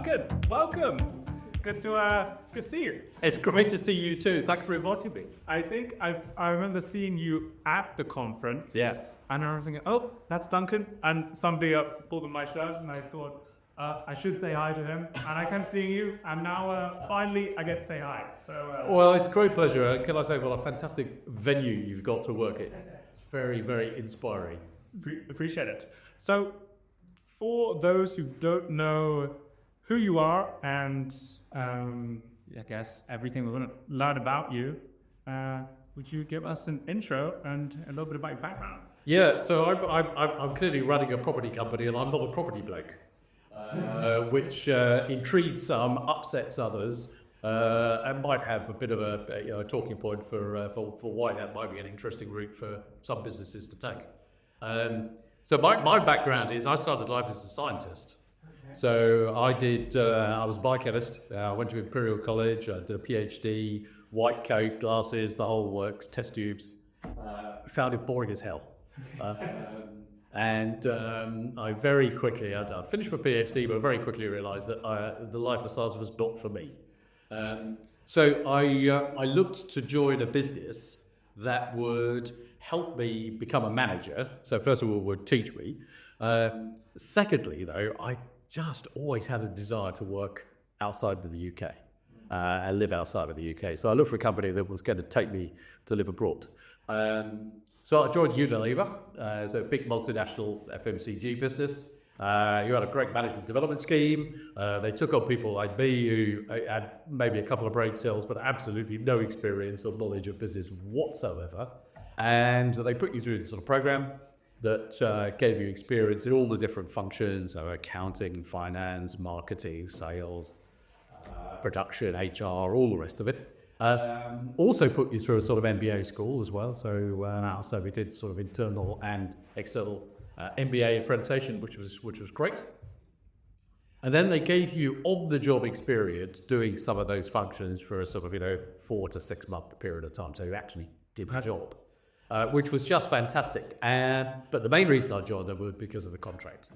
Duncan, welcome. It's good to see you. It's great to see you too. Thank you for inviting me. I think I remember seeing you at the conference. Yeah. And I was thinking, oh, that's Duncan. And somebody pulled on my shirt, and I thought I should say hi to him. And I kept seeing you, and now finally I get to say hi. So. Well, it's a great pleasure. Can I say, what a fantastic venue you've got to work in. It's very, very inspiring. Appreciate it. So, for those who don't know who you are and I guess everything we're going to learn about you, would you give us an intro and a little bit about your background? Yeah, so I'm clearly running a property company, and I'm not a property bloke, which intrigues some, upsets others, and might have a bit of a talking point for why that might be an interesting route for some businesses to take. So my background is I started life as a scientist. So I was a biochemist. I went to Imperial College. I did a PhD, white coat, glasses, the whole works, test tubes. Found it boring as hell. I very quickly, I finished my PhD, but I very quickly realised that the life of science was not for me. So I looked to join a business that would help me become a manager. So first of all, would teach me. Secondly, though, I just always had a desire to work outside of the UK and live outside of the UK. So I looked for a company that was going to take me to live abroad. So I joined Unilever, so a big multinational FMCG business. You had a great management development scheme. They took on people like me who had maybe a couple of brain cells, but absolutely no experience or knowledge of business whatsoever. And they put you through this sort of program that gave you experience in all the different functions, so accounting, finance, marketing, sales, production, HR, all the rest of it. Also put you through a sort of MBA school as well. So we did sort of internal and external MBA accreditation, which was great. And then they gave you on-the-job experience doing some of those functions for a sort of 4 to 6 month period of time. So you actually did the job. Which was just fantastic. But the main reason I joined them was because of the contract.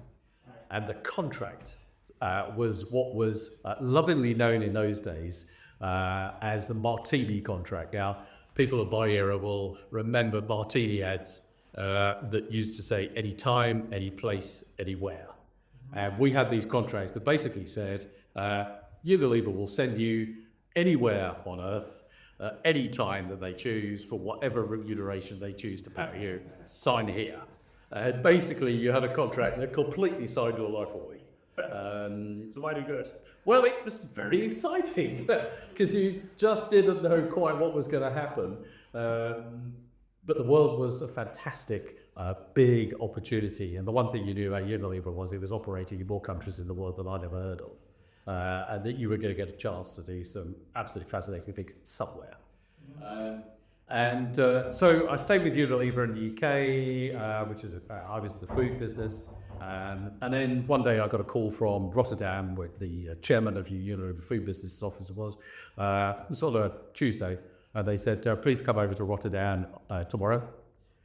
And the contract was what was lovingly known in those days as the Martini contract. Now, people of my era will remember Martini ads that used to say anytime, any place, anywhere. And we had these contracts that basically said, Unilever will send you anywhere on earth, any time that they choose, for whatever remuneration they choose to pay you, sign here. And basically, you had a contract that completely signed your life away. So why do good? Well, it was very exciting because you just didn't know quite what was going to happen. But the world was a fantastic, big opportunity. And the one thing you knew about Unilever was it was operating in more countries in the world than I'd ever heard of. And that you were going to get a chance to do some absolutely fascinating things somewhere. So I stayed with Unilever in the UK, which is I was in the food business. And then one day I got a call from Rotterdam, where the chairman of Unilever Food Business Office was, sort of Tuesday, and they said, please come over to Rotterdam tomorrow.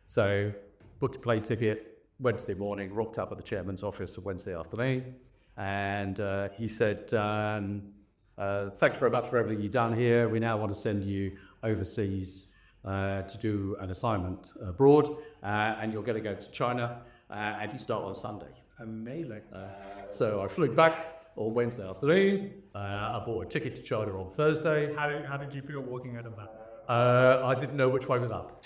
So booked a plane ticket Wednesday morning, rocked up at the chairman's office Wednesday afternoon. And he said, thanks very much for everything you've done here. We now want to send you overseas to do an assignment abroad, and you're going to go to China, and you start on Sunday. Amazing. So I flew back on Wednesday afternoon. I bought a ticket to China on Thursday. How did you feel walking out of that? I didn't know which way was up.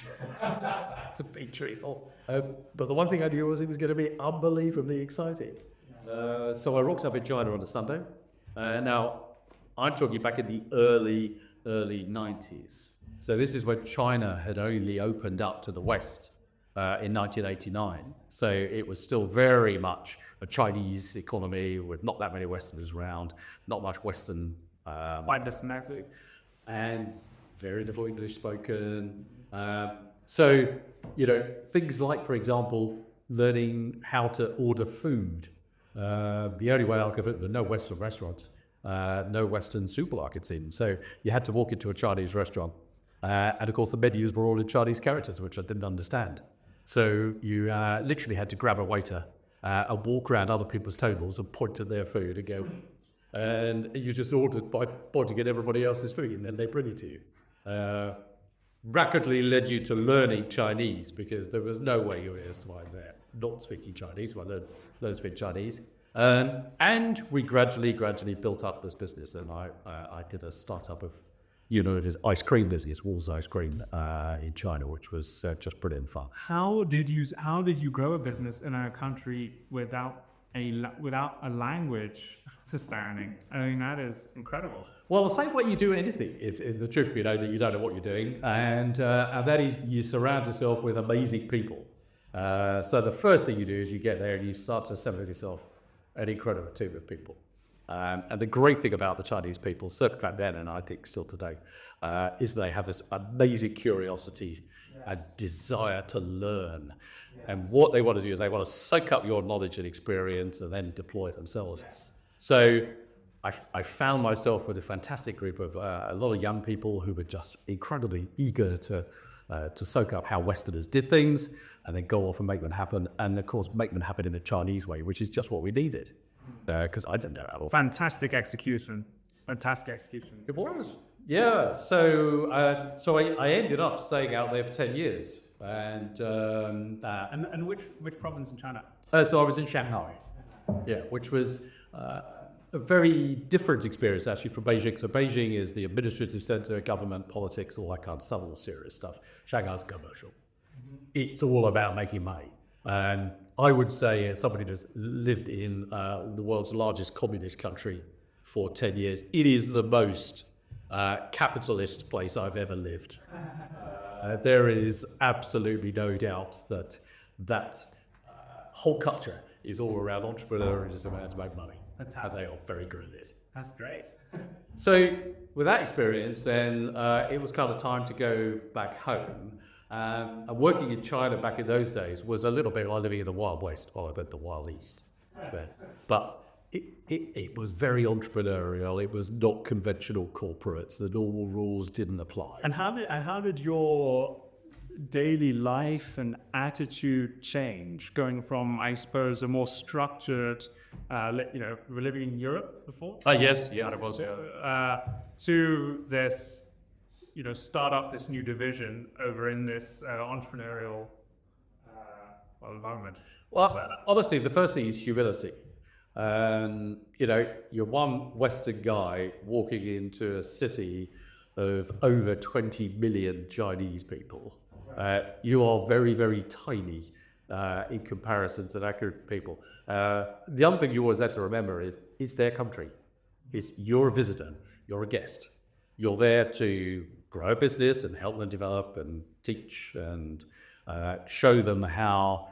It's a big truthful. But the one thing I knew was it was going to be unbelievably exciting. So I rocked up in China on a Sunday. Now, I'm talking back in the early 90s. So this is when China had only opened up to the West in 1989. So it was still very much a Chinese economy with not that many Westerners around, not much Western... Quite dyslexic. And very little English spoken. So, things like, for example, learning how to order food. The only way I could, there were no Western restaurants, no Western supermarkets in. So you had to walk into a Chinese restaurant. And of course the menus were all in Chinese characters, which I didn't understand. So you literally had to grab a waiter and walk around other people's tables and point to their food and go, and you just ordered by pointing at everybody else's food, and then they bring it to you. Rapidly led you to learning Chinese, because there was no way you were going to survive there not speaking Chinese. Well, I learned to speak Chinese. And we gradually built up this business, and I did a startup of Unilever's ice cream business, Walls Ice Cream, in China, which was just brilliant fun. How did you grow a business in a country without a language sustaining? I mean, that is incredible. Well, the same way you do anything, if the truth be known, that you don't know what you're doing, and that is you surround yourself with amazing people. So the first thing you do is you get there and you start to assemble yourself an incredible team of people. And the great thing about the Chinese people, certainly back then, and I think still today, is they have this amazing curiosity and desire to learn. And what they want to do is they want to soak up your knowledge and experience and then deploy it themselves. So I found myself with a fantastic group of a lot of young people who were just incredibly eager to soak up how Westerners did things and then go off and make them happen. And of course, make them happen in the Chinese way, which is just what we needed. Because I didn't know at all. Fantastic execution. It was. Yeah. So I ended up staying out there for 10 years. And which province in China? So I was in Shanghai. Yeah, which was a very different experience actually from Beijing. So Beijing is the administrative center, government, politics, all that kind of stuff, all serious stuff. Shanghai's commercial. Mm-hmm. It's all about making money. And I would say, as somebody that's lived in the world's largest communist country for 10 years, it is the most capitalist place I've ever lived. There is absolutely no doubt that whole culture is all around entrepreneurialism and to make money. As they are very good at this. That's great. So with that experience, then it was kind of time to go back home. And working in China back in those days was a little bit like living in the Wild West, or the Wild East. But it was very entrepreneurial. It was not conventional corporates. The normal rules didn't apply. And how did your daily life and attitude change, going from, I suppose, a more structured, we're living in Europe before? Yes, yeah, it was. To this, start up this new division over in this entrepreneurial environment. Well, honestly, the first thing is humility. You're one Western guy walking into a city of over 20 million Chinese people. You are very, very tiny in comparison to that group of people. The other thing you always have to remember is it's their country. You're a visitor. You're a guest. You're there to grow a business and help them develop and teach and show them how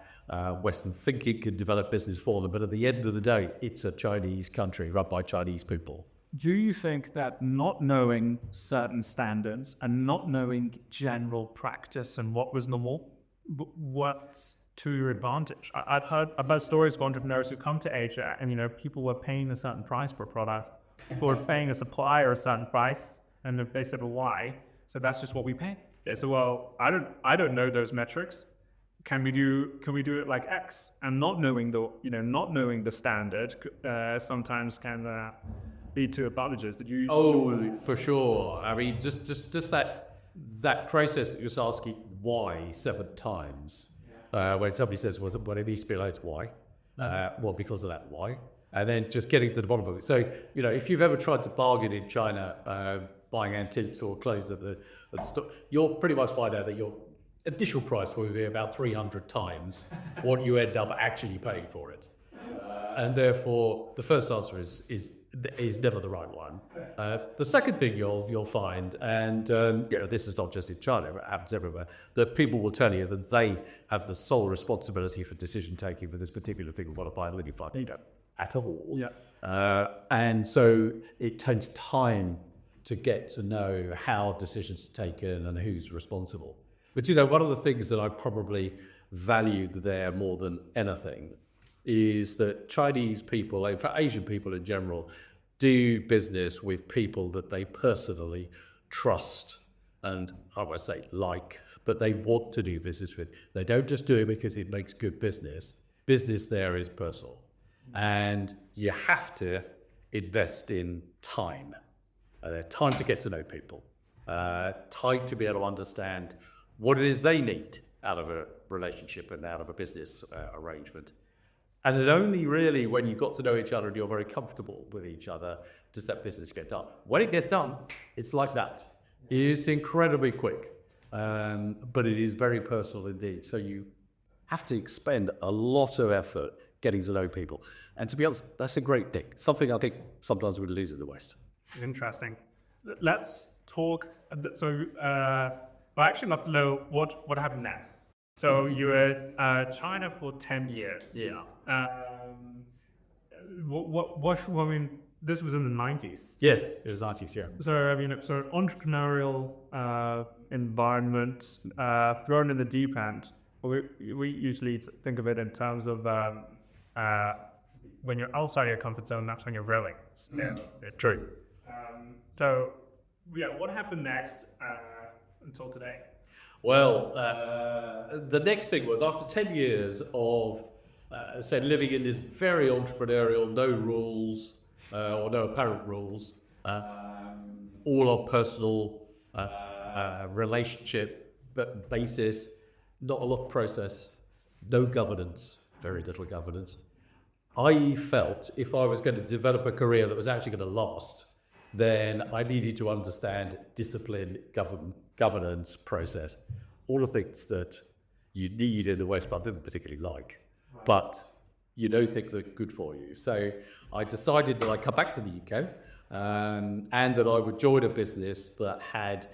Western thinking can develop business for them. But at the end of the day, it's a Chinese country run by Chinese people. Do you think that not knowing certain standards and not knowing general practice and what was normal, what's to your advantage? I've heard about stories of entrepreneurs who come to Asia and, people were paying a certain price per product, people were paying a supplier a certain price, and they said, well, why? So that's just what we pay. They said, well, I don't know those metrics. Can we do it like X? And not knowing the standard sometimes can lead to advantages. Did you? Oh, for sure. I mean, just that process of just asking why 7 times. When somebody says, well, it needs to be like why? Well, because of that, why? And then just getting to the bottom of it. So, if you've ever tried to bargain in China, buying antiques or clothes at the store, you'll pretty much find out that your initial price will be about 300 times what you end up actually paying for it. And therefore, the first answer is never the right one. The second thing you'll find, and this is not just in China, it happens everywhere, that people will tell you that they have the sole responsibility for decision taking for this particular thing we want to buy, and then you find they don't at all. Yeah. And so it takes time to get to know how decisions are taken and who's responsible. But one of the things that I probably valued there more than anything is that Chinese people, in fact Asian people in general, do business with people that they personally trust and, I would say, like, but they want to do business with. They don't just do it because it makes good business. Business there is personal. And you have to invest in time. Time to get to know people, time to be able to understand what it is they need out of a relationship and out of a business arrangement. And then only really when you've got to know each other and you're very comfortable with each other does that business get done. When it gets done, it's like that. It's incredibly quick, but it is very personal indeed. So you have to expend a lot of effort getting to know people. And to be honest, that's a great thing. Something I think sometimes we lose in the West. Interesting. Let's talk. So, actually, love to know what happened next. So you were in China for 10 years. Yeah. I mean, this was in the 90s. Yes, it was 90s, yeah. So, I mean, so entrepreneurial environment thrown in the deep end. We usually think of it in terms of when you're outside your comfort zone, that's when you're growing. Yeah, true. So, what happened next until today? Well, the next thing was after 10 years of, living in this very entrepreneurial, no rules or no apparent rules, all on personal relationship basis, not a lot of process, no governance, very little governance. I felt if I was going to develop a career that was actually going to last, then I needed to understand discipline, governance, process, all the things that you need in the West, but I didn't particularly like. But you know things are good for you. So I decided that I'd come back to the UK and that I would join a business that had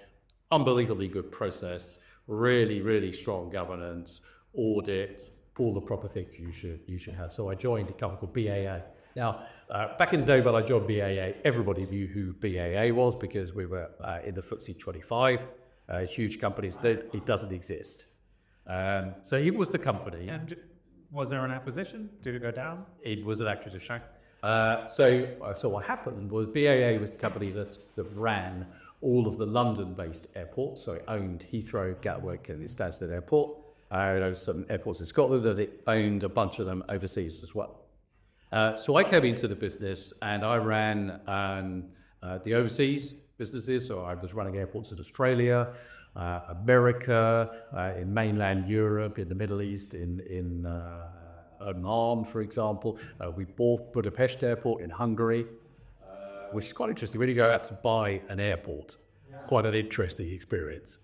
unbelievably good process, really, really strong governance, audit, all the proper things you should have. So I joined a company called BAA. Now, back in the day when I joined BAA, everybody knew who BAA was because we were in the FTSE 25, huge companies. It doesn't exist. So it was the company. And was there an acquisition? Did it go down? It was an acquisition. So what happened was BAA was the company that ran all of the London-based airports. So it owned Heathrow, Gatwick, and Stansted Airport. There were some airports in Scotland, and it owned a bunch of them overseas as well. So I came into the business and I ran the overseas businesses. So I was running airports in Australia, America, in mainland Europe, in the Middle East, in Oman, for example. We bought Budapest Airport in Hungary, which is quite interesting. When you go out to buy an airport, quite an interesting experience.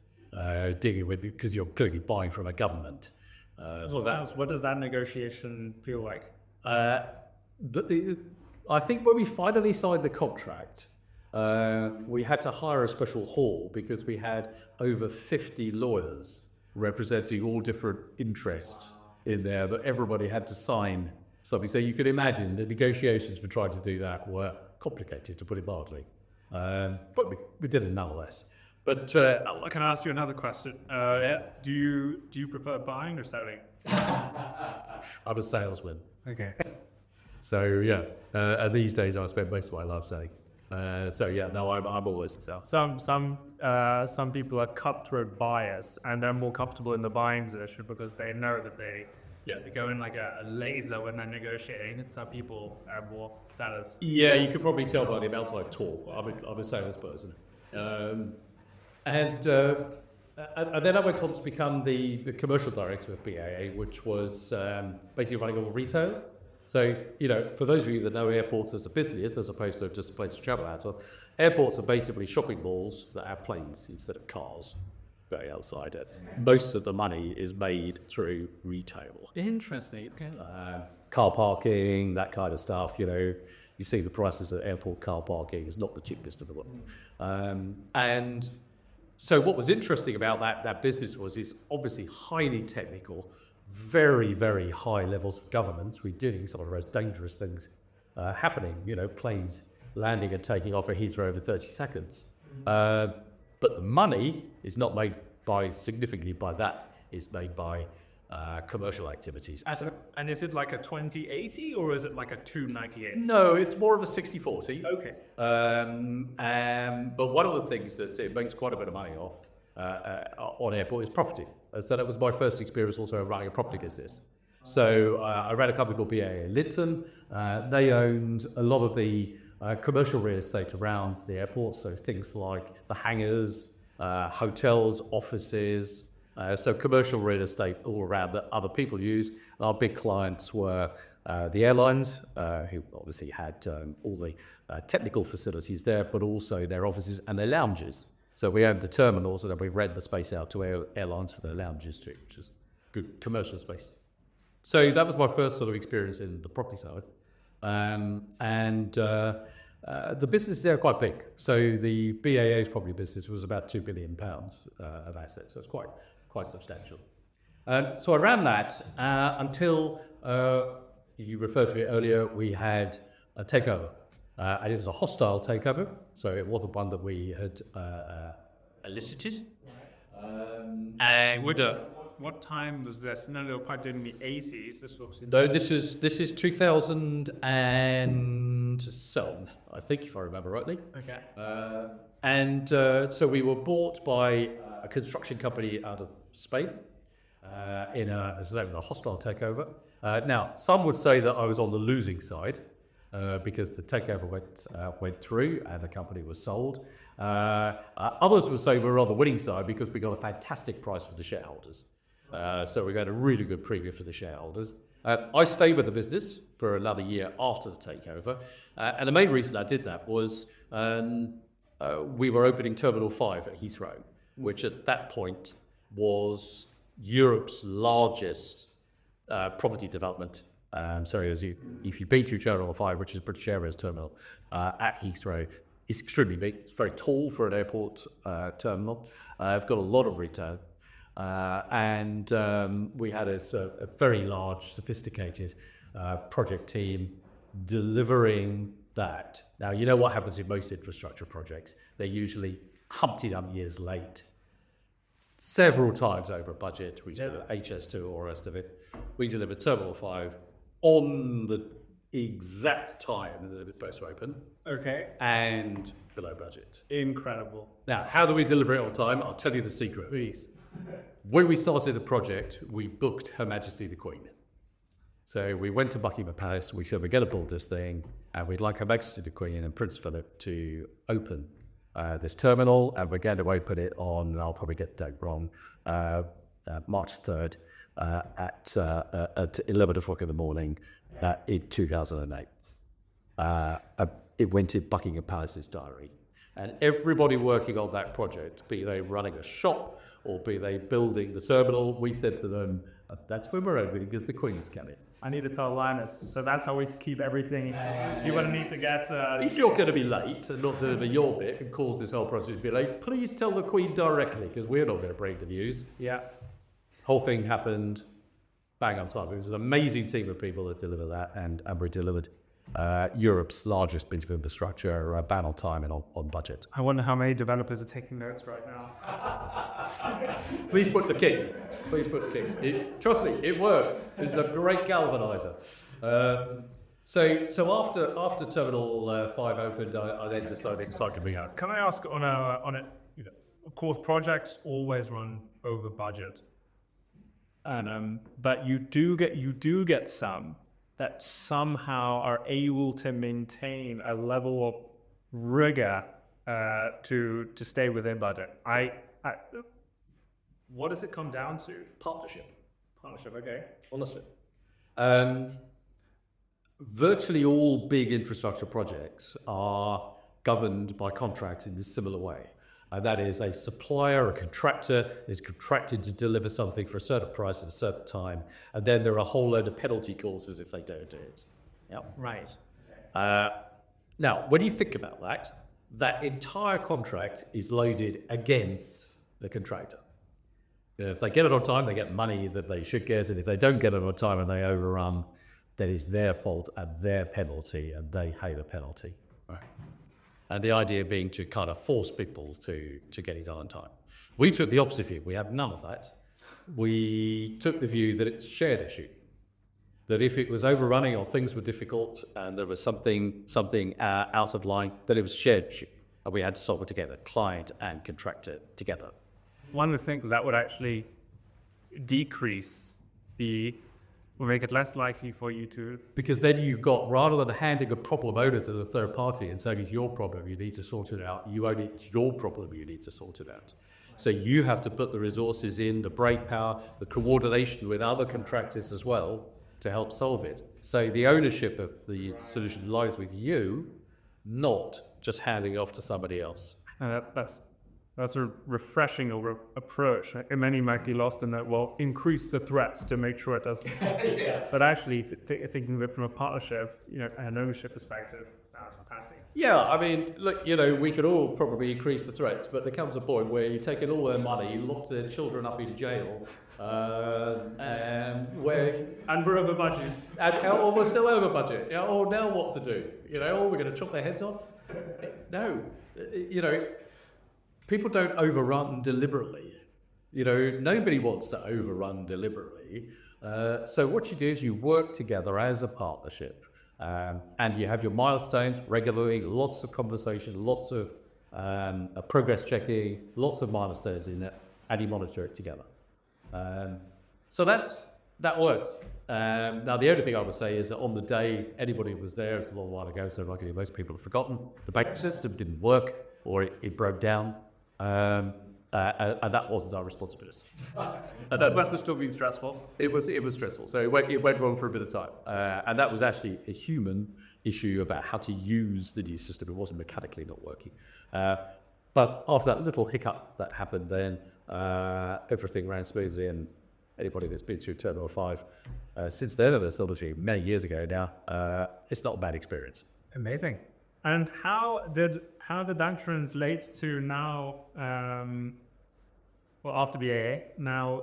Dealing with it because you're clearly buying from a government. What does that negotiation feel like? I think when we finally signed the contract, we had to hire a special hall because we had over 50 lawyers representing all different interests in there that everybody had to sign something. So you could imagine the negotiations for trying to do that were complicated, to put it mildly. But we did it nonetheless. But I can ask you another question. Do you prefer buying or selling? I'm a salesman. Okay. So yeah, and these days I spend most of my life selling. I'm always sell. Some people are cutthroat buyers, and they're more comfortable in the buying position because they know that they go in like a laser when they're negotiating. And some people are more sellers. Yeah, you can probably tell by the amount I talk. I'm a salesperson. And then I went on to become the commercial director of BAA, which was basically running all retail. So, for those of you that know airports as a business, as opposed to just a place to travel out of, airports are basically shopping malls that have planes instead of cars going outside it. Most of the money is made through retail. Interesting. Okay. Car parking, that kind of stuff, you see the prices at airport car parking is not the cheapest in the world. And so what was interesting about that business was it's obviously highly technical, very, very high levels of governance. We're doing some of the most dangerous things happening, planes landing and taking off at Heathrow over 30 seconds. But the money is not made significantly by that. It's made by commercial activities. And is it like a 20/80 or is it like a 2/98? No, it's more of a 60/40. Okay. But one of the things that it makes quite a bit of money off on airport is property. So that was my first experience also running a property business. So I ran a company called BAA Lytton. They owned a lot of the commercial real estate around the airport, so things like the hangars, hotels, offices, so commercial real estate all around that other people use. Our big clients were the airlines, who obviously had all the technical facilities there, but also their offices and their lounges. So we owned the terminals, and then we rent the space out to airlines for their lounges too, which is good commercial space. So that was my first sort of experience in the property side. The businesses there are quite big. So the BAA's property business was about £2 billion of assets. So it's quite substantial. So I ran that until, you referred to it earlier, we had a takeover. And it was a hostile takeover, so it wasn't one that we had elicited. What time was this? No, part in the 80s. This was No, this is 2007, I think, if I remember rightly. okay. So we were bought by a construction company out of Spain in a hostile takeover. Now, some would say that I was on the losing side because the takeover went through and the company was sold. Others would say we were on the winning side because we got a fantastic price for the shareholders. So we got a really good premium for the shareholders. I stayed with the business for another year after the takeover. And the main reason I did that was we were opening Terminal 5 at Heathrow, which at that point was Europe's largest property development. If you've been through Terminal 5, which is British Airways terminal at Heathrow, it's extremely big. It's very tall for an airport terminal. I've got a lot of retail. We had a very large, sophisticated project team delivering that. Now, you know what happens in most infrastructure projects? They're usually Humpty Dump years late. Several times over budget. We delivered HS2 or rest of it. We delivered Terminal 5 on the exact time that it was supposed to open. Okay. And below budget. Incredible. Now, how do we deliver it on time? I'll tell you the secret. Please. When we started the project, we booked Her Majesty the Queen. So we went to Buckingham Palace, we said we're going to build this thing, and we'd like Her Majesty the Queen and Prince Philip to open this terminal, and we're going to open it on, I'll probably get the date wrong, March 3rd at 11 o'clock in the morning in 2008. It went in Buckingham Palace's diary. And everybody working on that project, be they running a shop or be they building the terminal, we said to them, that's when we're opening because the Queen's coming. I need to tell Linus. So that's how we keep everything. You're going to need to get... If you're going to be late and not deliver your bit and cause this whole process to be late, please tell the Queen directly because we're not going to break the news. Yeah. Whole thing happened bang on time. It was an amazing team of people that delivered that, and we delivered Europe's largest bit of infrastructure, bang on time and on budget. I wonder how many developers are taking notes right now. Please put the king. Please put the king. Trust me, it works. It's a great galvanizer. So after Terminal 5 opened, I then decided to be out. Can I ask on it? You know, of course, projects always run over budget, and but you do get some that somehow are able to maintain a level of rigor to stay within budget. What does it come down to? Partnership, Okay. honestly. Virtually all big infrastructure projects are governed by contracts in this similar way. And that is a supplier, a contractor is contracted to deliver something for a certain price at a certain time, and then there are a whole load of penalty clauses if they don't do it. Yep. Right. Now, when you think about that entire contract is loaded against the contractor. If they get it on time, they get money that they should get, and if they don't get it on time and they overrun, then it's their fault and their penalty, and they pay the penalty. Right. And the idea being to kind of force people to get it done on time. We took the opposite view. We have none of that. We took the view that it's a shared issue. That if it was overrunning or things were difficult and there was something out of line, that it was a shared issue. And we had to solve it together, client and contractor together. One would think that would actually decrease the will make it less likely for you to. Because then you've got, rather than handing a problem over to the third party and saying it's your problem, you need to sort it out, it's your problem, you need to sort it out. So you have to put the resources in, the brake power, the coordination with other contractors as well to help solve it. So the ownership of the solution lies with you, not just handing off to somebody else. That's a refreshing approach. Many might be lost in that, well, increase the threats to make sure it doesn't. Yeah. But actually, thinking of it from a partnership, an ownership perspective, that's fantastic. Yeah, I mean, look, we could all probably increase the threats, but there comes a point where you're taking all their money, you lock their children up in jail, and we're over budget. Or we're still over budget. Or now what to do? We're going to chop their heads off? No. People don't overrun deliberately. Nobody wants to overrun deliberately. So what you do is you work together as a partnership. And you have your milestones regularly, lots of conversation, lots of progress checking, lots of milestones in it, and you monitor it together. So that works. Now, the only thing I would say is that on the day anybody was there, it's a long while ago, so luckily most people have forgotten, the bank system didn't work or it broke down. And that wasn't our responsibility. And that must have still been stressful. It was stressful. So it went wrong for a bit of time. And that was actually a human issue about how to use the new system. It wasn't mechanically not working. But after that little hiccup that happened then, everything ran smoothly. And anybody that's been through Terminal 5 since then, and it's obviously many years ago now, it's not a bad experience. Amazing. And how did that translate to now, after BAA, now,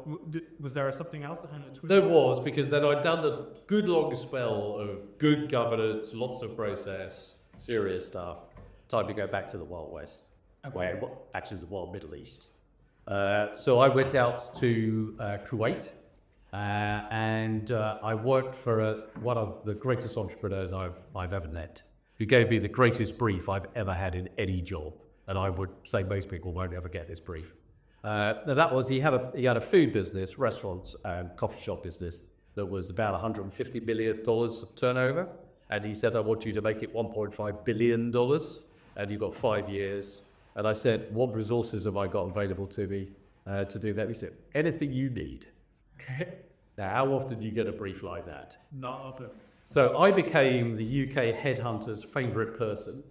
was there something else that kind of tweaked? There was, because then I'd done a good long spell of good governance, lots of process, serious stuff. Time to go back to the Wild West, actually the Wild Middle East. So I went out to Kuwait, and I worked for one of the greatest entrepreneurs I've ever met, who gave me the greatest brief I've ever had in any job. And I would say most people won't ever get this brief. Now that was, he had a food business, restaurants and coffee shop business that was about $150 million of turnover. And he said, I want you to make it $1.5 billion. And you've got 5 years. And I said, what resources have I got available to me to do that? He said, anything you need. Now, how often do you get a brief like that? Not often. So I became the UK headhunter's favourite person,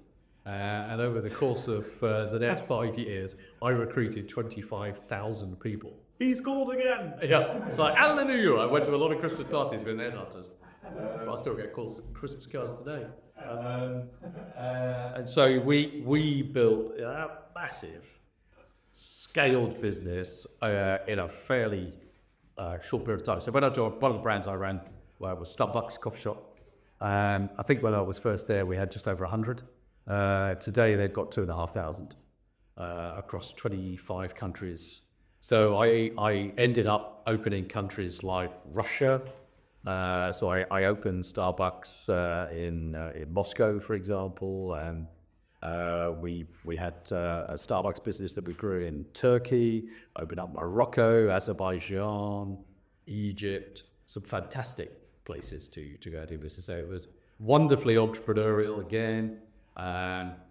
and over the course of the next 5 years, I recruited 25,000 people. He's called again! Yeah, it's like, hallelujah! I went to a lot of Christmas parties with headhunters. I still get calls Christmas cards today. And so we built a massive, scaled business in a fairly short period of time. So when I joined, one of the brands I ran was Starbucks coffee shop. I think when I was first there, we had just over 100. Today, they've got 2,500 across 25 countries. So I ended up opening countries like Russia. So I opened Starbucks in Moscow, for example, and we had a Starbucks business that we grew in Turkey, opened up Morocco, Azerbaijan, Egypt, some fantastic places to go do business. So it was wonderfully entrepreneurial again,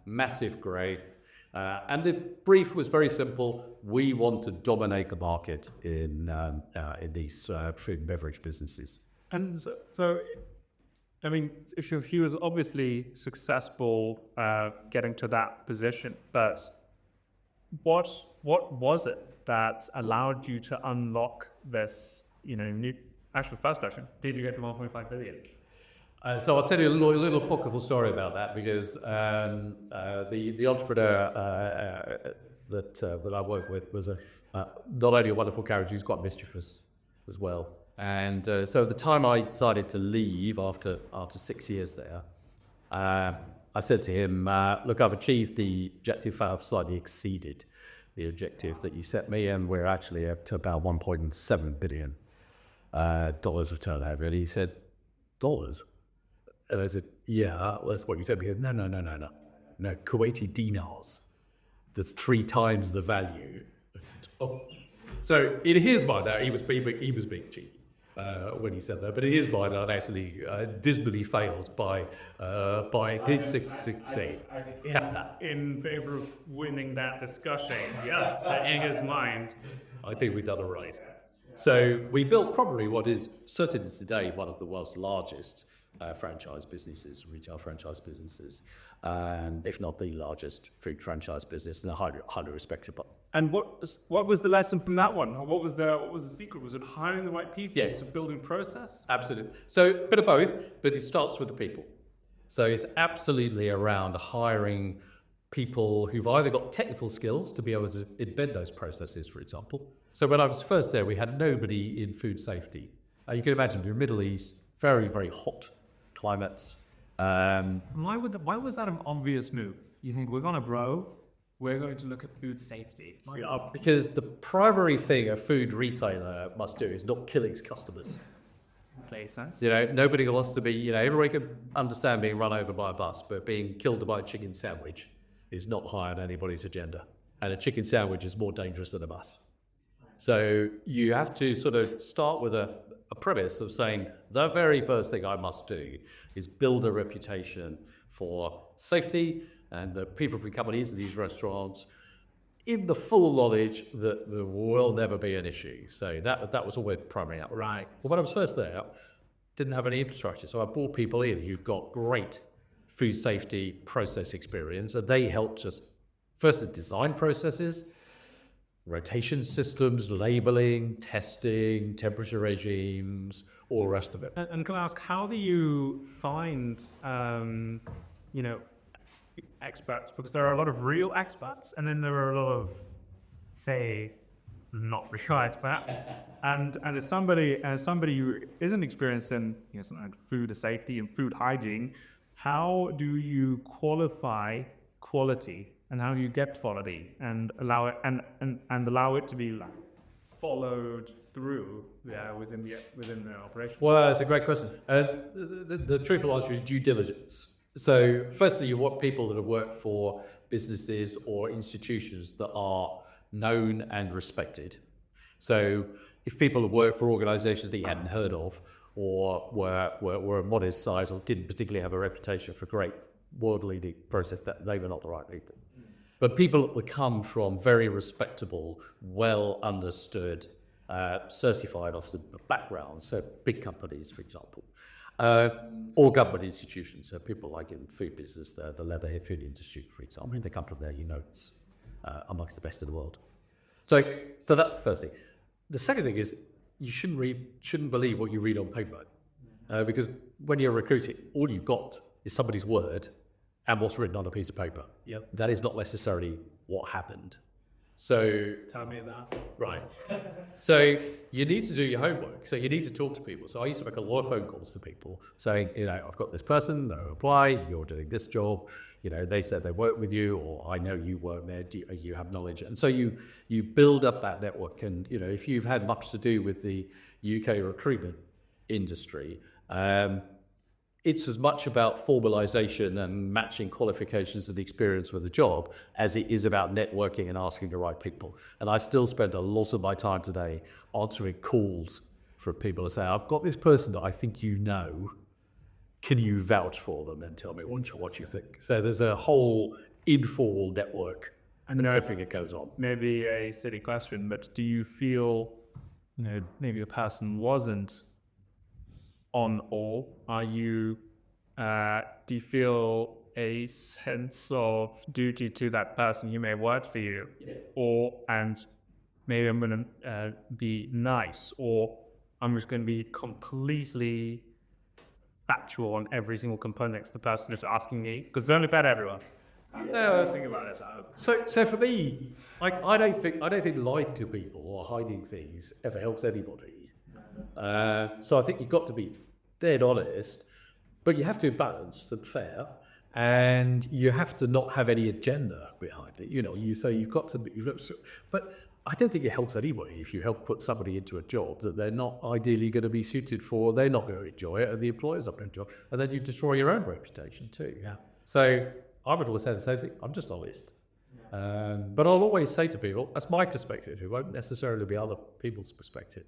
massive growth. And the brief was very simple. We want to dominate the market in these food and beverage businesses. And so I mean, he was obviously successful getting to that position, but what was it that allowed you to unlock this, new? Actually, first question, did you get to 1.5 billion? So I'll tell you a little pocketful story about that, because the entrepreneur that I worked with was not only a wonderful character, he was quite mischievous as well. And so at the time I decided to leave after 6 years there, I said to him, look, I've achieved the objective, I've slightly exceeded the objective that you set me, and we're actually up to about $1.7 billion of turnover. And he said, dollars? And I said, yeah, well, that's what you said. He said, no, Kuwaiti dinars. That's 3 times the value. So in his mind, he was being cheeky. when he said that, but it is mine, and actually dismally failed by this succeed. Yeah, in favor of winning that discussion. Yes, the Inga's mind. I think we've done it right. So we built probably what is certainly today one of the world's largest franchise businesses, retail franchise businesses, and if not the largest food franchise business, and a highly respected. And what was the lesson from that one? What was the secret? Was it hiring the right people? Yes. Building process? Absolutely. So a bit of both, but it starts with the people. So it's absolutely around hiring people who've either got technical skills to be able to embed those processes, for example. So when I was first there, we had nobody in food safety. You can imagine the Middle East, very, very hot climates. Why was that an obvious move? You think we're going to grow, we're going to look at food safety. Because the primary thing a food retailer must do is not kill its customers. Makes sense. Nobody wants to be, everybody can understand being run over by a bus, but being killed by a chicken sandwich is not high on anybody's agenda. And a chicken sandwich is more dangerous than a bus. So you have to sort of start with a premise of saying the very first thing I must do is build a reputation for safety and that people who come into these restaurants in the full knowledge that there will never be an issue. So that was always primary out. Right. Well, when I was first there, didn't have any infrastructure, so I brought people in who've got great food safety process experience, and they helped us first to design processes, rotation systems, labeling, testing, temperature regimes, all the rest of it. And can I ask, how do you find, experts? Because there are a lot of real experts, and then there are a lot of, say, not real experts. And as somebody who isn't experienced in something like food safety and food hygiene, how do you qualify quality? And how do you get quality and allow it and allow it to be followed through within the operation? Well, that's a great question. The truthful answer is due diligence. So firstly, you want people that have worked for businesses or institutions that are known and respected. So if people have worked for organizations that you hadn't heard of or were a modest size or didn't particularly have a reputation for great world-leading process, that they were not the right people. But people that come from very respectable, well-understood, certified officer backgrounds, so big companies, for example, or government institutions, so people like in food business, the Leatherhead Food Institute, for example, they come from there, it's amongst the best in the world. So that's the first thing. The second thing is you shouldn't believe what you read on paper, because when you're recruiting, all you've got is somebody's word and what's written on a piece of paper. Yep. That is not necessarily what happened. So tell me that. Right. So you need to do your homework. So you need to talk to people. So I used to make a lot of phone calls to people saying, I've got this person, they apply, you're doing this job, they said they work with you, or I know you work there, you have knowledge. And so you build up that network. And, if you've had much to do with the UK recruitment industry, it's as much about formalization and matching qualifications and experience with the job as it is about networking and asking the right people. And I still spend a lot of my time today answering calls from people to say, I've got this person that I think you know. Can you vouch for them and tell me what you think? So there's a whole informal network and everything that goes on. Maybe a silly question, but do you feel maybe a person wasn't on all? Do you feel a sense of duty to that person who may work for you? Yeah. And maybe I'm going to be nice, or I'm just going to be completely factual on every single component next to the person who's asking me, because it's only about everyone. No, think about it. So for me, I don't think lying to people or hiding things ever helps anybody. So I think you've got to be dead honest, but you have to be balanced and fair, and you have to not have any agenda behind it. But I don't think it helps anybody if you help put somebody into a job that they're not ideally going to be suited for, they're not going to enjoy it, and the employer's not going to enjoy it, and then you destroy your own reputation too. Yeah. So I would always say the same thing. I'm just honest. But I'll always say to people, that's my perspective. It won't necessarily be other people's perspective.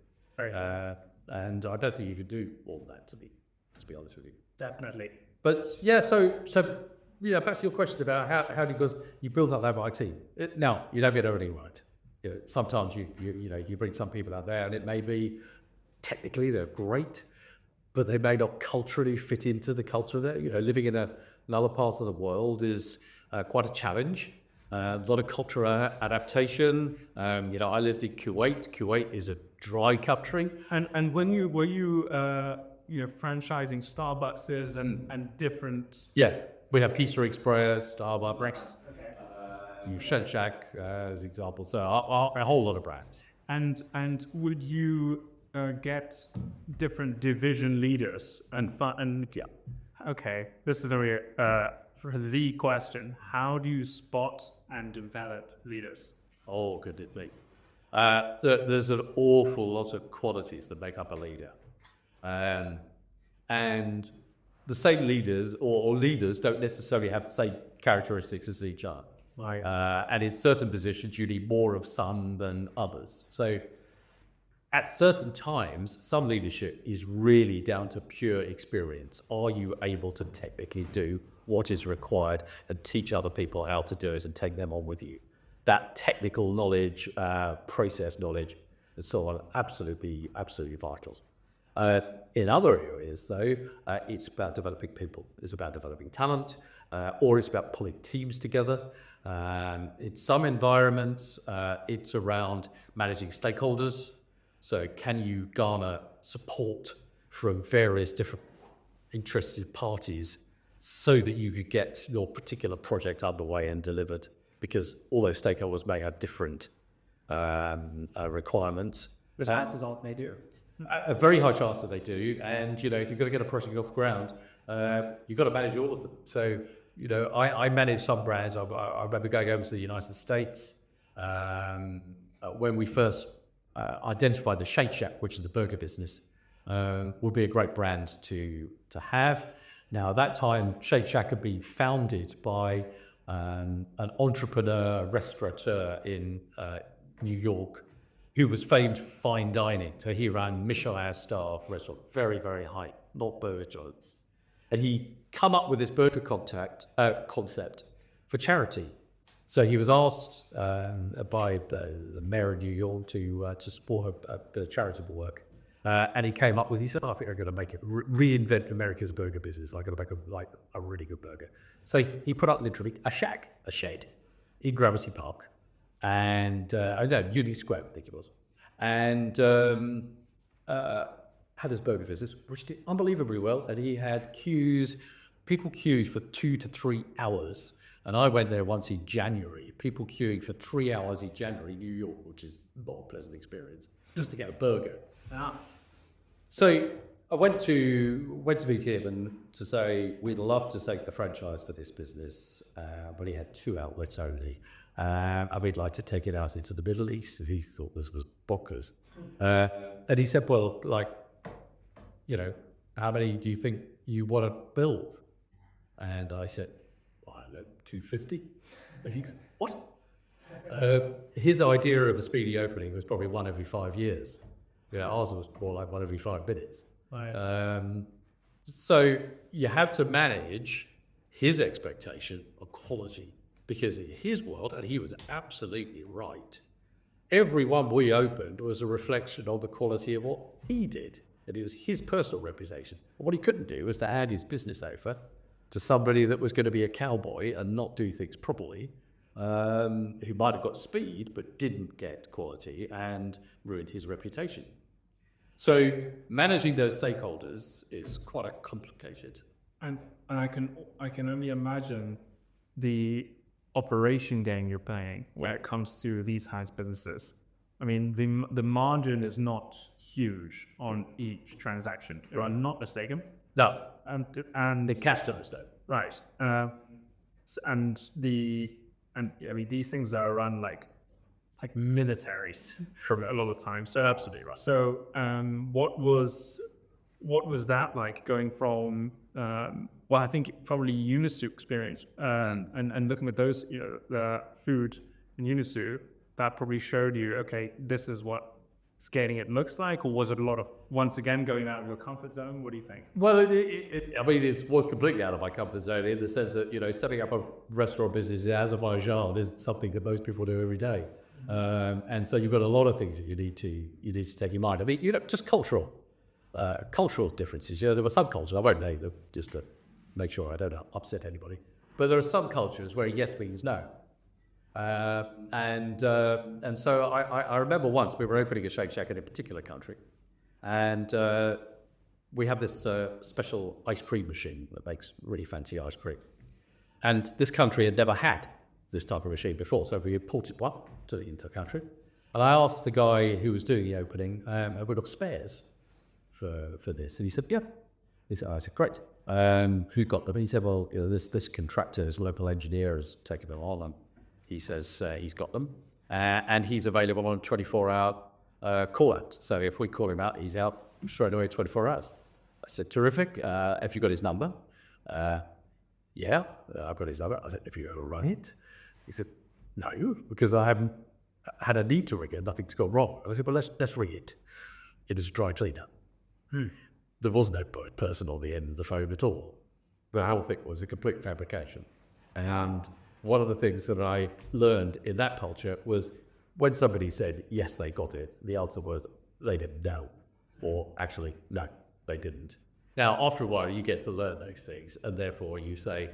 and I don't think you could do all that, to be honest with you. Definitely. But yeah, so back to your question about how do you build up that right team. Now, you don't get everything right. Sometimes you bring some people out there, and it may be technically they're great, but they may not culturally fit into the culture there. Living in another part of the world is quite a challenge. A lot of cultural adaptation. I lived in Kuwait. Kuwait is a dry country. And when you were franchising Starbucks and different. Yeah, we have Pizza Express, Starbucks, Shake as examples. So a whole lot of brands. And would you get different division leaders and yeah? Okay, this is for the question. How do you spot and develop leaders? Oh, could it be? There's an awful lot of qualities that make up a leader. And the same leaders or leaders don't necessarily have the same characteristics as each other. Right. And in certain positions, you need more of some than others. So at certain times, some leadership is really down to pure experience. Are you able to technically do what is required and teach other people how to do it and take them on with you? That technical knowledge, process knowledge, and so on, absolutely vital. In other areas, though, it's about developing people. It's about developing talent, or it's about pulling teams together. In some environments, it's around managing stakeholders. So can you garner support from various different interested parties so that you could get your particular project underway and delivered? Because all those stakeholders may have different requirements. But chances are they do. A very high chance that they do. And, if you're going to get a project off the ground, you've got to manage all of them. So, I manage some brands. I remember going over to the United States when we first identified the Shake Shack, which is the burger business, would be a great brand to have. Now, at that time, Shake Shack had been founded by an entrepreneur, restaurateur in New York, who was famed for fine dining. So he ran Michelin-star restaurant, very, very high, not burger joints. And he come up with this burger concept for charity. So he was asked by the mayor of New York to support a bit of charitable work. And he came up with, he said, I think I'm going to make it, reinvent America's burger business. I'm going to make a really good burger. So he put up literally a shed in Gramercy Park. And, Union Square, I think it was. And had his burger business, which did unbelievably well. And he had people queued for 2 to 3 hours. And I went there once in January, people queuing for 3 hours in January, New York, which is not a pleasant experience, just to get a burger. Ah. So I went to meet him and to say, we'd love to take the franchise for this business, but he had 2 outlets only. And we'd like to take it out into the Middle East. He thought this was bonkers. And he said, well, how many do you think you want to build? And I said, 250. And he goes, what? His idea of a speedy opening was probably 1 every 5 years. Ours was more like 1 every 5 minutes. Right. So you have to manage his expectation of quality, because in his world, and he was absolutely right, every one we opened was a reflection of the quality of what he did. And it was his personal reputation. And what he couldn't do was to hand his business over to somebody that was going to be a cowboy and not do things properly, who might have got speed but didn't get quality and ruined his reputation. So managing those stakeholders is quite complicated. And I can only imagine the operation game you're playing when it comes to these kinds of businesses. I mean, the margin is not huge on each transaction. If I'm not mistaken. No. And the customers though. Right. These things are run like militaries from a lot of times. So absolutely right. So what was that like going from I think probably Unisu experience and looking at those the food in Unisu, that probably showed you, okay, this is what scaling it looks like, or was it a lot of, once again, going out of your comfort zone? What do you think? Well, it was completely out of my comfort zone in the sense that, setting up a restaurant business in Azerbaijan isn't something that most people do every day. And so you've got a lot of things that you need to take in mind. I mean, just cultural differences. There were some cultures, I won't name them, just to make sure I don't upset anybody. But there are some cultures where yes means no. And so I remember once we were opening a Shake Shack in a particular country, and we have this special ice cream machine that makes really fancy ice cream. And this country had never had this type of machine before, so we imported one into the country. And I asked the guy who was doing the opening, have we got spares for this? And he said, yeah. I said, great. Who got them? And he said, well, this contractor's local engineer has taken them on, and he says he's got them. And he's available on a 24-hour call-out. So if we call him out, he's out straight away 24 hours. I said, terrific. Have you got his number? Yeah, I've got his number. I said, have you ever rung it? He said, no, because I haven't had a need to ring it. Nothing's gone wrong. I said, well, let's ring it. It is a dry cleaner. There was no person on the end of the phone at all. The whole thing was a complete fabrication. And one of the things that I learned in that culture was when somebody said, yes, they got it, the answer was they didn't know. Or actually, no, they didn't. Now, after a while, you get to learn those things, and therefore you say,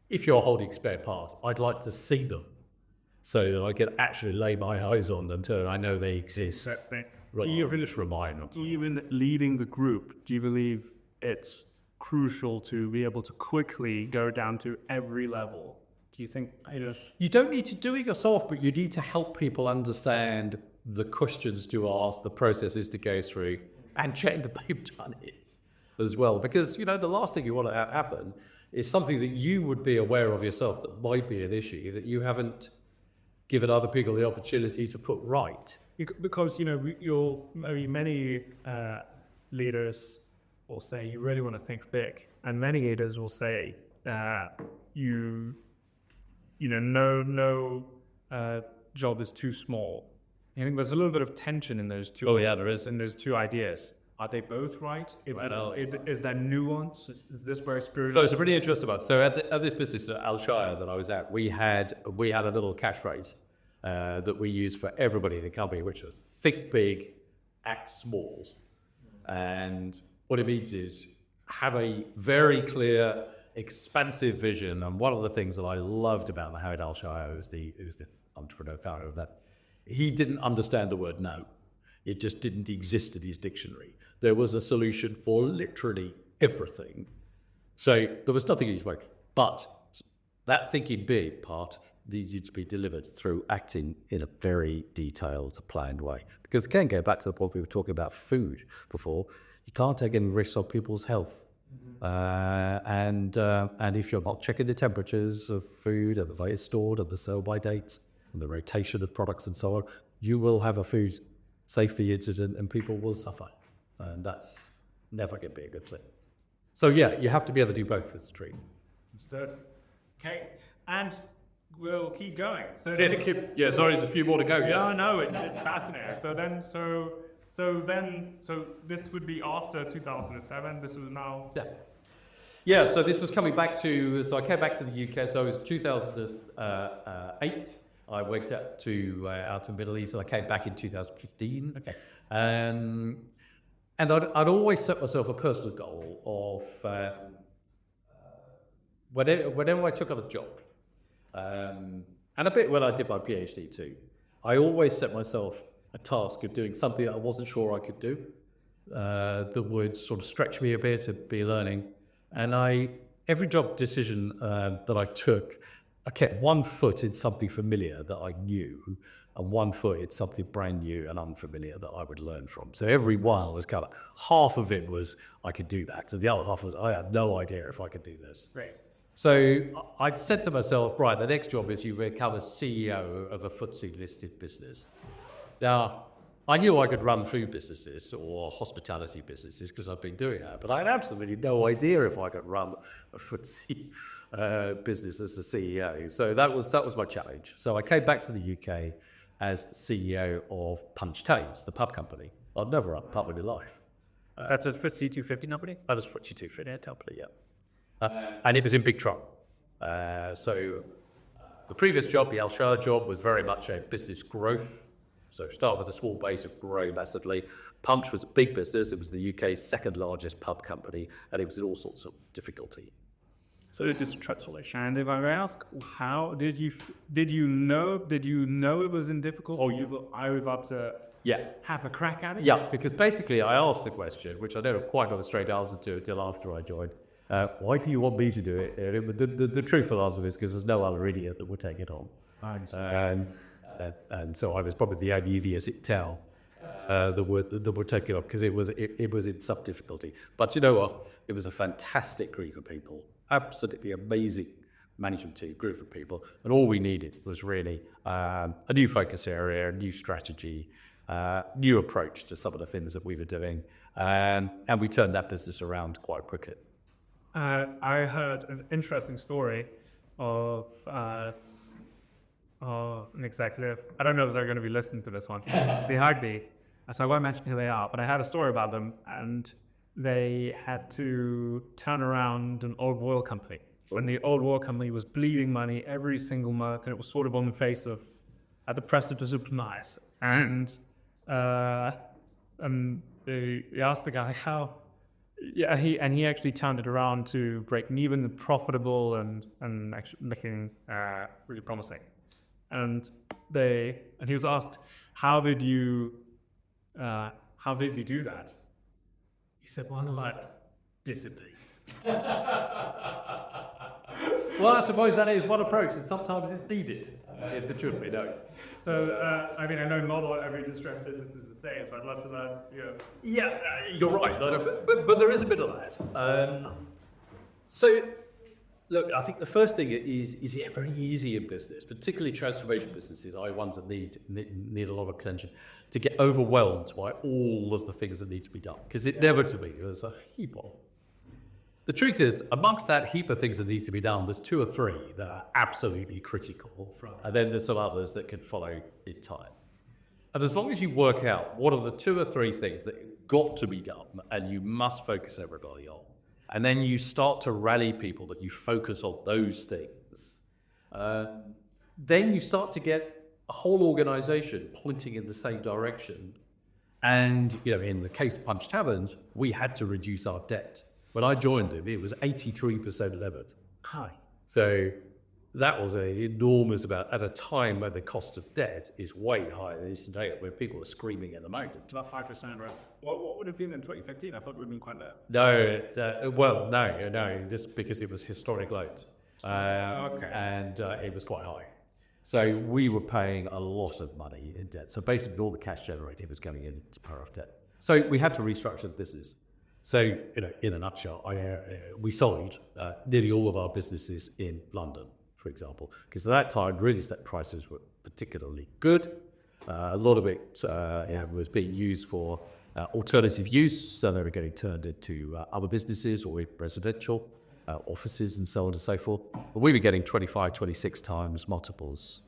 if you're holding spare parts, I'd like to see them so that I can actually lay my eyes on them until I know they exist. Right. Just remind them. Even leading the group, do you believe it's crucial to be able to quickly go down to every level? Do you think? You don't need to do it yourself, but you need to help people understand the questions to ask, the processes to go through, and check that they've done it as well. Because, the last thing you want to happen is something that you would be aware of yourself that might be an issue that you haven't given other people the opportunity to put right. Because, maybe many leaders will say you really want to think big, and many leaders will say no job is too small. I think there's a little bit of tension in those two. Oh yeah, there is. In those two ideas. Are they both right? Is there nuance? Is this where spirit? So it's a really interesting one. So at this business at Al Shire that I was at, we had a little catchphrase that we used for everybody in the company, which was think big, act small. And what it means is have a very clear, expansive vision. And one of the things that I loved about Mohammed Al Shire, who was the entrepreneur founder of that, he didn't understand the word no. It just didn't exist in his dictionary. There was a solution for literally everything. So there was nothing easy work. But that thinking big part needed to be delivered through acting in a very detailed, planned way. Because again, go back to the point we were talking about food before, you can't take any risks on people's health. And if you're not checking the temperatures of food and the way it's stored and the sell-by dates and the rotation of products and so on, you will have a food safety incident and people will suffer. And that's never going to be a good thing. So yeah, you have to be able to do both as trees. Understood. Okay, and we'll keep going. So there's a few more to go. Yeah, no, it's fascinating. So this would be after 2007. This was now. Yeah. So this was coming back to. So I came back to the UK. So it was 2008. I went out to Middle East, and I came back in 2015. Okay. And I'd always set myself a personal goal of whenever I took on a job, and a bit when I did my PhD too, I always set myself a task of doing something that I wasn't sure I could do, that would sort of stretch me a bit to be learning. And every job decision that I took, I kept one foot in something familiar that I knew, and one foot in something brand new and unfamiliar that I would learn from. So every while was kind of, half of it was I could do that, so the other half was I had no idea if I could do this. Right. So I'd said to myself, right, the next job is you become a CEO of a FTSE listed business. Now, I knew I could run food businesses or hospitality businesses because I've been doing that, but I had absolutely no idea if I could run a FTSE business as a CEO. So that was my challenge. So I came back to the UK as the CEO of Punch Taverns, the pub company. I'd never run a pub in my life. That's a FTSE 250 company? That was FTSE 250 company, and it was in big trouble. So the previous job, the Al Shah job, was very much a business growth. So start with a small base and grow massively. Punch was a big business. It was the UK's second largest pub company, and it was in all sorts of difficulty. So it is transformation. And if I may ask, how did you know it was in difficult, or I was up to have a crack at it? Yeah, because basically I asked the question, which I never quite got a straight answer to until after I joined. Why do you want me to do it? The truthful answer is because there's no other idiot that would take it on. And so I was probably the only idiot as it tell that would take it on, because it was in some difficulty. But you know what? It was a fantastic group of people, absolutely amazing management team, group of people, and all we needed was really a new focus area, a new strategy, new approach to some of the things that we were doing, and we turned that business around quite quickly. I heard an interesting story of an executive. I don't know if they're going to be listening to this one. Behind me, so I won't mention who they are, but I had a story about them, and they had to turn around an old oil company. When the old oil company was bleeding money every single month, and it was sort of on the face of, at the precipice of demise. And they asked the guy how. Yeah, he actually turned it around to break even, profitable, and actually looking really promising. And he was asked, how did you do that? He said, "One like discipline." Well, I suppose that is one approach, and sometimes it's needed. If the truth be known. So, I know not every distressed business is the same, so I'd love to learn, Yeah, you're right, but there is a bit of that. So, look, I think the first thing is very easy in business, particularly transformation businesses, ones that need a lot of attention, to get overwhelmed by all of the things that need to be done, because inevitably there's a heap of. The truth is, amongst that heap of things that needs to be done, there's 2 or 3 that are absolutely critical, and then there's some others that can follow in time. And as long as you work out what are the 2 or 3 things that got to be done, and you must focus everybody on, and then you start to rally people that you focus on those things, then you start to get a whole organisation pointing in the same direction. And in the case of Punch Taverns, we had to reduce our debt. When I joined it was 83% levered. Hi. So that was an enormous amount at a time where the cost of debt is way higher than it is today, where people are screaming in the mountain. It's about 5%, right? What would it have been in 2015? I thought it would have been quite low. No, just because it was historic lows. Okay. And it was quite high. So we were paying a lot of money in debt. So basically all the cash generated was going into pay off debt. So we had to restructure the business. So, in a nutshell, we sold nearly all of our businesses in London, for example, because at that time, real estate prices were particularly good. A lot of it was being used for alternative use, so they were getting turned into other businesses or residential offices and so on and so forth. But we were getting 25, 26 times multiples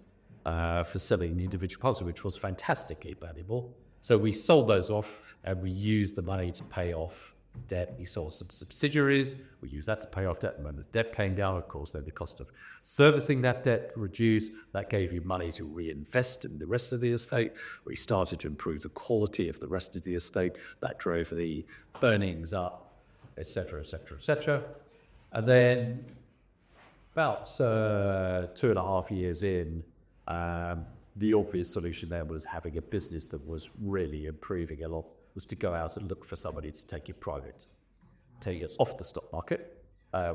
for selling individual parts, which was fantastically valuable. So we sold those off, and we used the money to pay off debt. We sold some subsidiaries. We used that to pay off debt. And when the debt came down, of course, then the cost of servicing that debt reduced. That gave you money to reinvest in the rest of the estate. We started to improve the quality of the rest of the estate. That drove the earnings up, etc., etc., etc. And then about 2.5 years in, the obvious solution there was having a business that was really improving a lot, was to go out and look for somebody to take it private, take it off the stock market,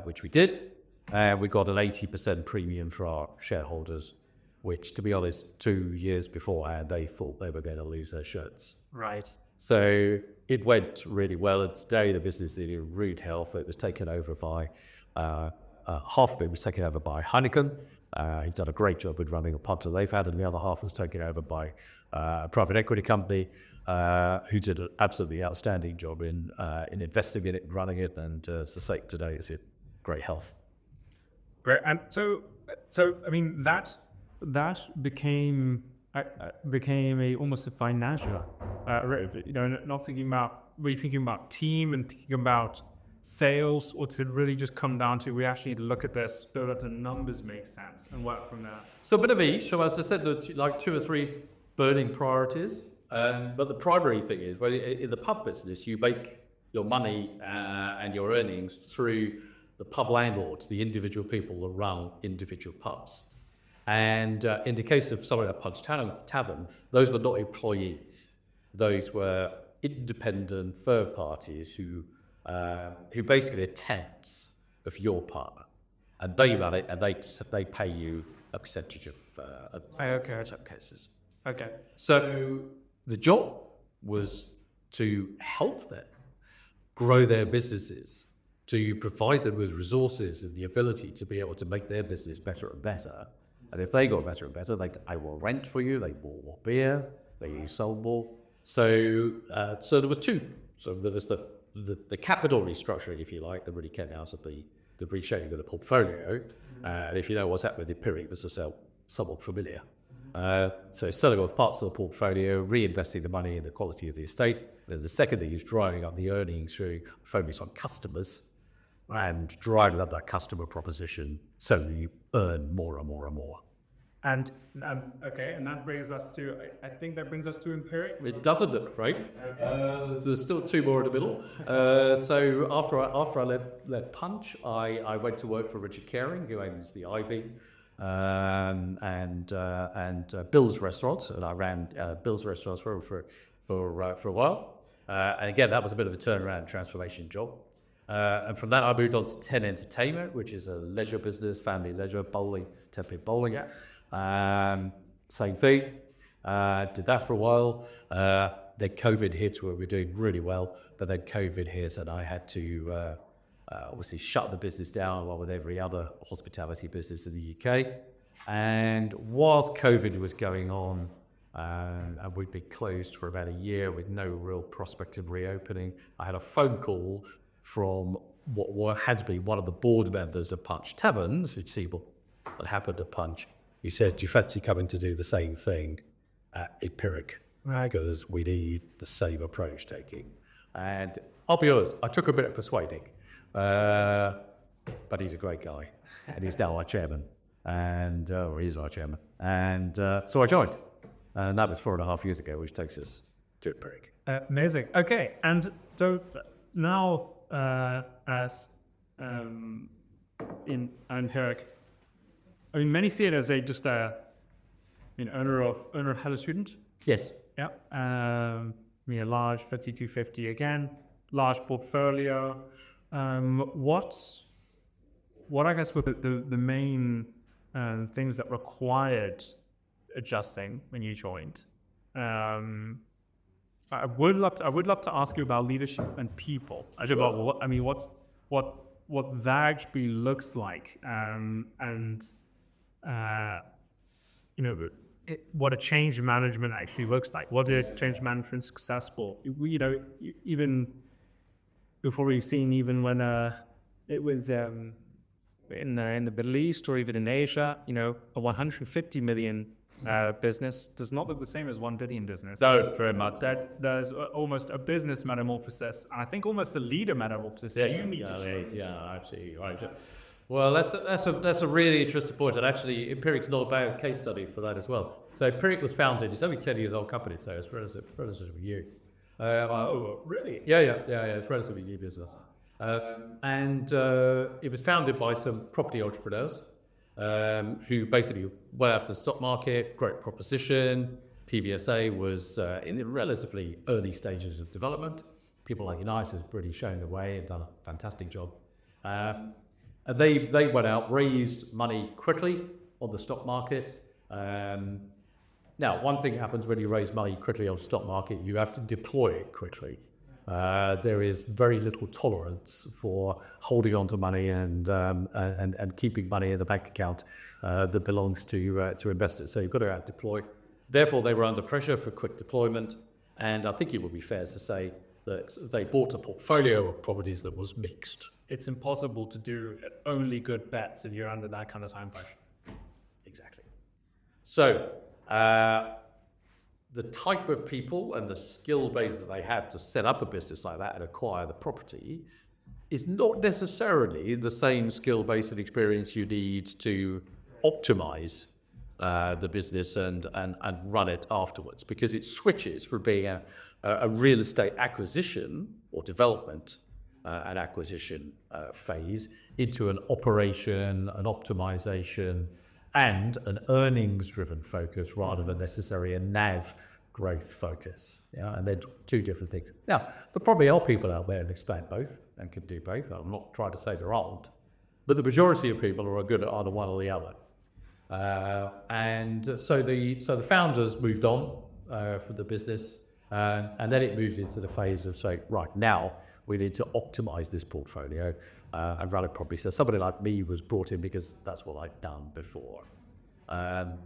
which we did. And we got an 80% premium for our shareholders, which, to be honest, 2 years beforehand, they thought they were going to lose their shirts. Right. So it went really well. And today the business is in rude health. It was taken over by, half of it was taken over by Heineken. He'd done a great job with running a pub that they've had, and the other half was taken over by a private equity company who did an absolutely outstanding job in investing in it and running it, and as I say, today it's in great health. Great. And so I mean, that became I became almost a financial, not thinking about, really thinking about team and thinking about sales, or to really just come down to, we actually need to look at this so that the numbers make sense and work from there? So a bit of each. So as I said, there's like 2 or 3 burning priorities. But the primary thing is, well, in the pub business, you make your money and your earnings through the pub landlords, the individual people that run individual pubs. And in the case of something like Punch Tavern, those were not employees. Those were independent third parties who basically are tenants of your partner, and they run it, and they pay you a percentage of Okay. in some cases. Okay. So the job was to help them grow their businesses, to provide them with resources and the ability to be able to make their business better and better. And if they got better and better, I will rent for you, they bought more beer, they sold more. So there was 2. So there was the capital restructuring, if you like, that really came out of the reshaping of the portfolio. And if you know what's happened with Empiric, this is somewhat familiar. So selling off parts of the portfolio, reinvesting the money in the quality of the estate. Then the second thing is driving up the earnings through focus on customers and driving up that customer proposition so that you earn more and more and more. And and that brings us to, I think that brings us to Empiric. It doesn't, I'm afraid. There's still 2 more in the middle. So after I left Punch, I went to work for Richard Caring, who owns the Ivy, and Bill's Restaurants, and I ran Bill's Restaurants for a while. And again, that was a bit of a turnaround transformation job. And from that, I moved on to 10 Entertainment, which is a leisure business, family leisure, bowling, 10-pin bowling. Yeah. Same thing. Did that for a while. Then COVID hit, where we were doing really well, but then COVID hit, and I had to obviously shut the business down, along with every other hospitality business in the UK. And whilst COVID was going on, and we'd been closed for about a year with no real prospect of reopening, I had a phone call from what had been one of the board members of Punch Taverns, who'd see what happened at Punch. He said, "Do you fancy coming to do the same thing at Empiric? Because we need the same approach taking." And I'll be honest, I took a bit of persuading, but he's a great guy, and he's now our chairman, or he's our chairman. And so I joined, and that was 4.5 years ago, which takes us to Empiric. Amazing. Okay, and so now as in Empiric, I mean, many see it as owner of Hello Student. Yes. Yeah. Large FTSE 250 again, large portfolio. What I guess were the main things that required adjusting when you joined? I would love to ask you about leadership and people. Sure. What that actually looks like, what a change management actually looks like. What did change management successful? Even before we've seen, even when it was in the Middle East or even in Asia, a 150 million business does not look the same as 1 billion business. No. Very much. There's almost a business metamorphosis, and I think almost a leader metamorphosis. Yeah, absolutely right. Well, that's a really interesting point, and actually, Empiric's not a bad case study for that as well. So Empiric was founded; it's only 10 years old company, so it's relatively new. Really? Yeah. It's relatively new business, and it was founded by some property entrepreneurs who basically went out to the stock market, great proposition. PBSA was in the relatively early stages of development. People like United have really shown the way and done a fantastic job. And they went out, raised money quickly on the stock market. Now, one thing happens when you raise money quickly on the stock market, you have to deploy it quickly. There is very little tolerance for holding on to money and keeping money in the bank account that belongs to investors. So you've got to out deploy. Therefore, they were under pressure for quick deployment. And I think it would be fair to say that they bought a portfolio of properties that was mixed. It's impossible to do only good bets if you're under that kind of time pressure. Exactly. So the type of people and the skill base that they have to set up a business like that and acquire the property is not necessarily the same skill base and experience you need to optimize the business and run it afterwards, because it switches from being a real estate acquisition or development and acquisition phase into an operation, an optimization, and an earnings-driven focus rather than necessarily a NAV growth focus. Yeah, and they're two different things. Now, there probably are people out there who explain both and can do both. I'm not trying to say there aren't, but the majority of people are good at either one or the other. And so the founders moved on for the business, and then it moved into the phase of saying, right, now we need to optimize this portfolio and run it properly. So somebody like me was brought in because that's what I'd done before.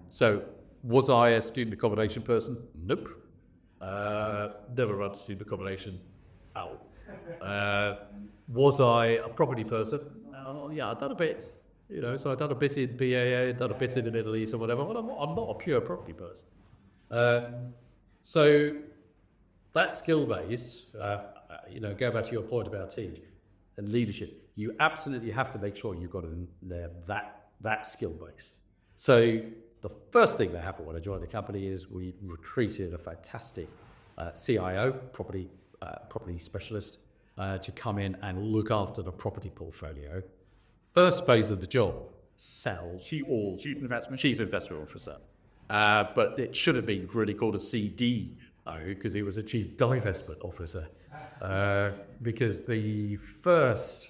So was I a student accommodation person? Nope. Never run student accommodation. Ow. Was I a property person? Yeah, I've done a bit. So I've done a bit in BAA, done a bit in the Middle East or whatever. Well, I'm not a pure property person. So that skill base, go back to your point about teams and leadership, you absolutely have to make sure you've got in there that skill base. So the first thing that happened when I joined the company is we recruited a fantastic CIO, property specialist, to come in and look after the property portfolio. First phase of the job, sell. Chief Investment Officer. But it should have been really called a CDO because he was a Chief Divestment Officer. Because the first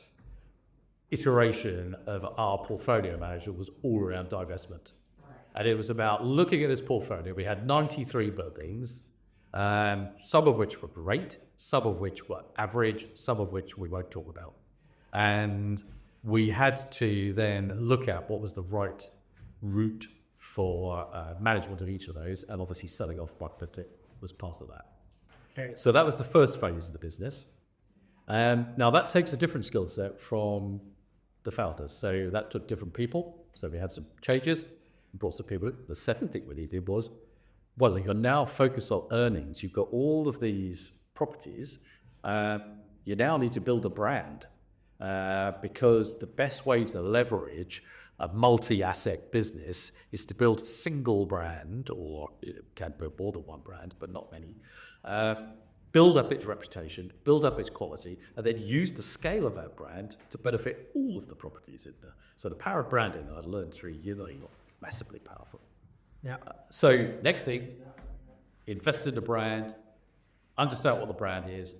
iteration of our portfolio manager was all around divestment. And it was about looking at this portfolio. We had 93 buildings, some of which were great, some of which were average, some of which we won't talk about. And we had to then look at what was the right route for management of each of those, and obviously selling off property was part of that. Okay. So that was the first phase of the business. Now that takes a different skill set from the founders. So that took different people. So we had some changes, brought some people in. The second thing we needed was, well, you're now focused on earnings. You've got all of these properties. You now need to build a brand. Because the best way to leverage a multi-asset business is to build a single brand, or you can build more than one brand, but not many. Build up its reputation, build up its quality, and then use the scale of that brand to benefit all of the properties in there. So the power of branding I learned through Unilever, massively powerful. Yeah. So next thing, invest in the brand, understand what the brand is,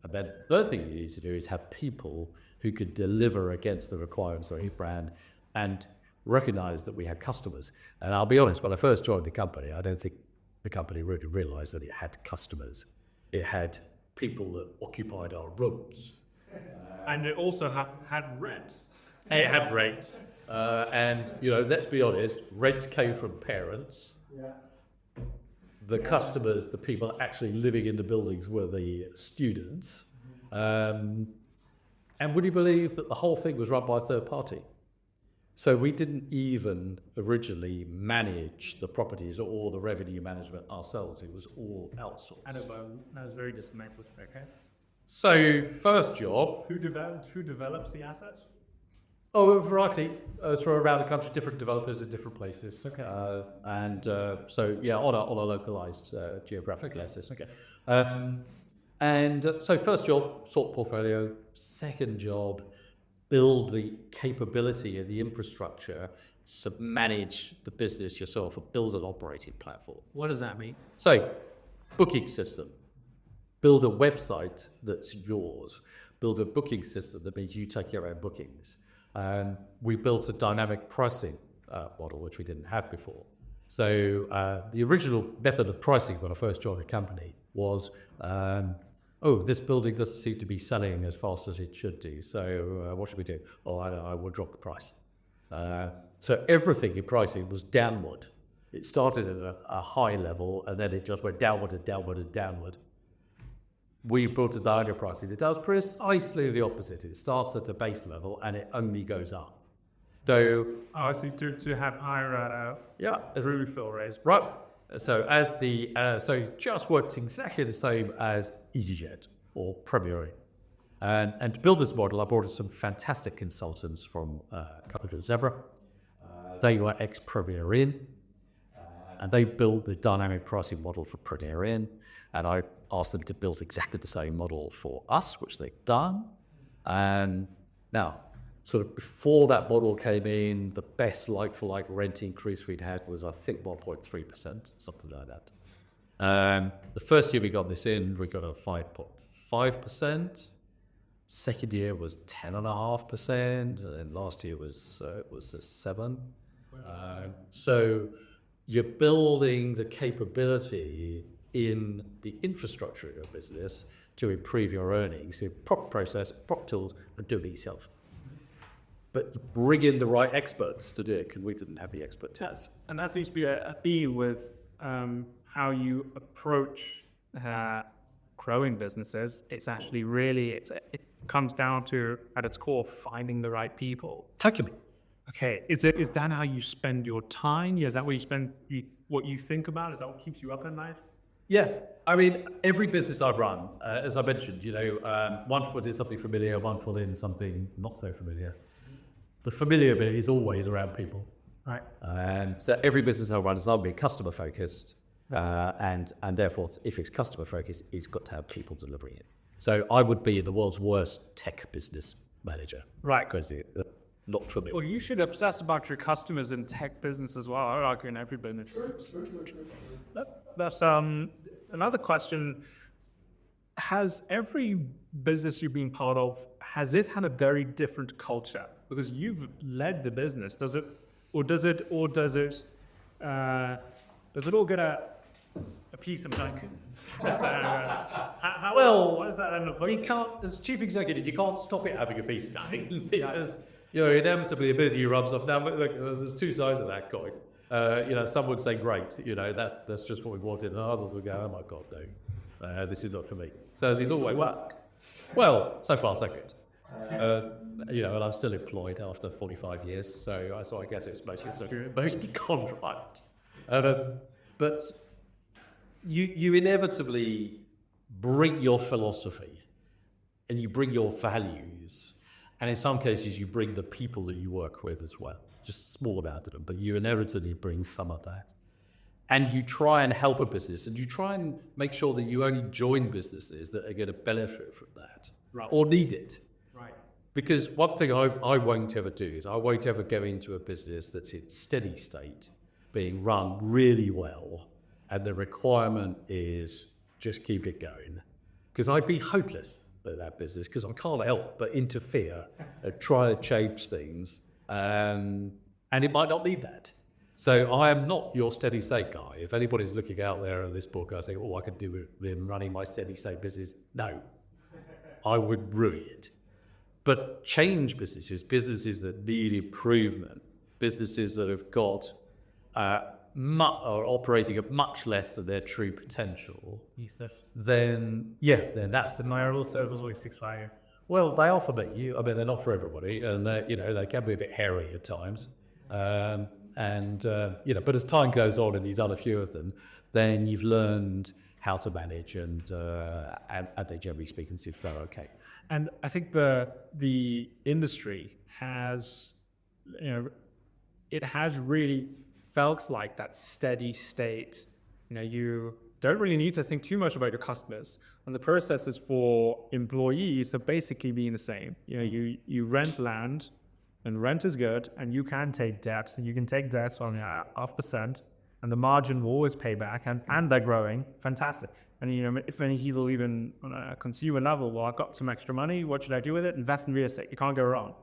and then the third thing you need to do is have people who could deliver against the requirements of his brand and recognize that we had customers. And I'll be honest, when I first joined the company, I don't think the company really realized that it had customers. It had people that occupied our rooms. And it also had rent. It had rent. And, let's be honest, rent came from parents. Yeah. The customers, the people actually living in the buildings were the students. And would you believe that the whole thing was run by a third party? So we didn't even originally manage the properties or the revenue management ourselves. It was all outsourced. And that was very disconnected. Okay. So first job. Who develops the assets? Oh, a variety through around the country, different developers in different places. Okay. On a localized geographic basis. Okay. So first job, sort portfolio. Second job, build the capability and the infrastructure to manage the business yourself or build an operating platform. What does that mean? So, booking system. Build a website that's yours. Build a booking system that means you take your own bookings. We built a dynamic pricing model, which we didn't have before. So the original method of pricing when I first joined the company was, this building doesn't seem to be selling as fast as it should do. So what should we do? I will drop the price. So everything in pricing was downward. It started at a high level, and then it just went downward and downward and downward. We built a dynamic pricing. It does precisely the opposite. It starts at a base level, and it only goes up. So, I see. To have higher refill rates. Right. So so it just works exactly the same as EasyJet or Premier Inn. And to build this model, I brought in some fantastic consultants from Zebra. They were ex-Premier Inn, and they built the dynamic pricing model for Premier Inn, and I asked them to build exactly the same model for us, which they've done. And now, sort of before that model came in, the best like-for-like rent increase we'd had was, I think, 1.3%, something like that. The first year we got this in, we got a 5.5%. Second year was 10.5%, and last year was a 7. So you're building the capability in the infrastructure of your business to improve your earnings, so proper process, proper tools, and do it yourself. But bring in the right experts to do it, and we didn't have the expertise. And that seems to be a theme with how you approach growing businesses. It's actually really, it comes down to, at its core, finding the right people. Totally. Okay, is that how you spend your time? Is that what what you think about? Is that what keeps you up at night? Yeah, I mean, every business I've run, as I mentioned, one foot in something familiar, one foot in something not so familiar. The familiar bit is always around people. Right. And so every business I run is I'll be customer focused, and therefore, if it's customer focused, it's got to have people delivering it. So I would be the world's worst tech business manager. Right. Because not for me. Well, you should obsess about your customers in tech business as well. I argue in every business. That's another question. Has every business you've been part of, has it had a very different culture? Because you've led the business. Does it all get a piece of Duncan? What does that end up like? You can't, as chief executive, you can't stop it having a piece of Duncan. Because inevitably, ability you rubs off. Now, look, there's two sides of that coin. Some would say, great, that's just what we wanted, and others would go, oh my God, no, this is not for me. So as is always work. Well, so far so good. And I'm still employed after 45 years, so I guess it's mostly contract. But you inevitably bring your philosophy, and you bring your values. And in some cases, you bring the people that you work with as well. Just a small amount of them, but you inevitably bring some of that. And you try and help a business, and you try and make sure that you only join businesses that are going to benefit from that, right, or need it. Right. Because one thing I won't ever do is I won't ever go into a business that's in steady state, being run really well, and the requirement is just keep it going. Because I'd be hopeless at that business, because I can't help but interfere and try to change things, and it might not need that. So I am not your steady state guy. If anybody's looking out there at this book, I say, I could do it in running my steady state business. No, I would ruin it. But change businesses that need improvement, businesses that have got are operating at much less than their true potential, then that's the admirable service always sticks by you. Well, they are for me. They're not for everybody, and they can be a bit hairy at times. But as time goes on and you've done a few of them, then you've learned how to manage, and they generally speaking seem to go okay. And I think the industry has, it has really felt like that steady state. You don't really need to think too much about your customers, and the processes for employees are basically being the same. You rent land, and rent is good, and you can take debt, and you can take debt on 0.5%, and the margin will always pay back, and they're growing, fantastic. And if any he's even on a consumer level, well, I've got some extra money, what should I do with it? Invest in real estate, you can't go wrong.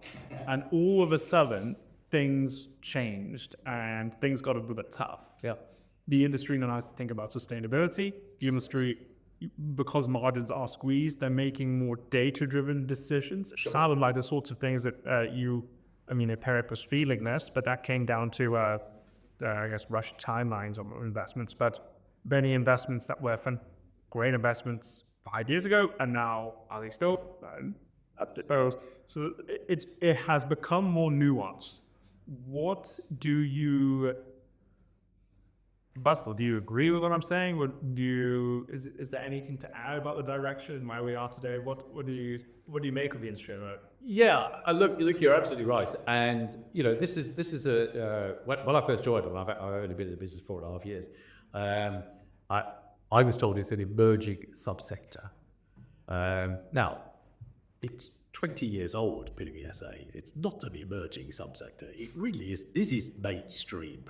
And all of a sudden, things changed, and things got a little bit tough. Yeah. The industry now has to think about sustainability. The industry, because margins are squeezed, they're making more data-driven decisions. It sounded like the sorts of things that Empiric was feeling this, but that came down to, rushed timelines on investments. But many investments that were great investments 5 years ago, and now are they still? So it has become more nuanced. What do you Bustle, do you agree with what I'm saying? Is there anything to add about the direction and where we are today? What do you make of the industry? Yeah, look, you're absolutely right. And this is when I first joined, and I've only been in the business 4.5 years. I was told it's an emerging subsector. Now, it's 20 years old, PBSA. It's not an emerging subsector. It really is. This is mainstream.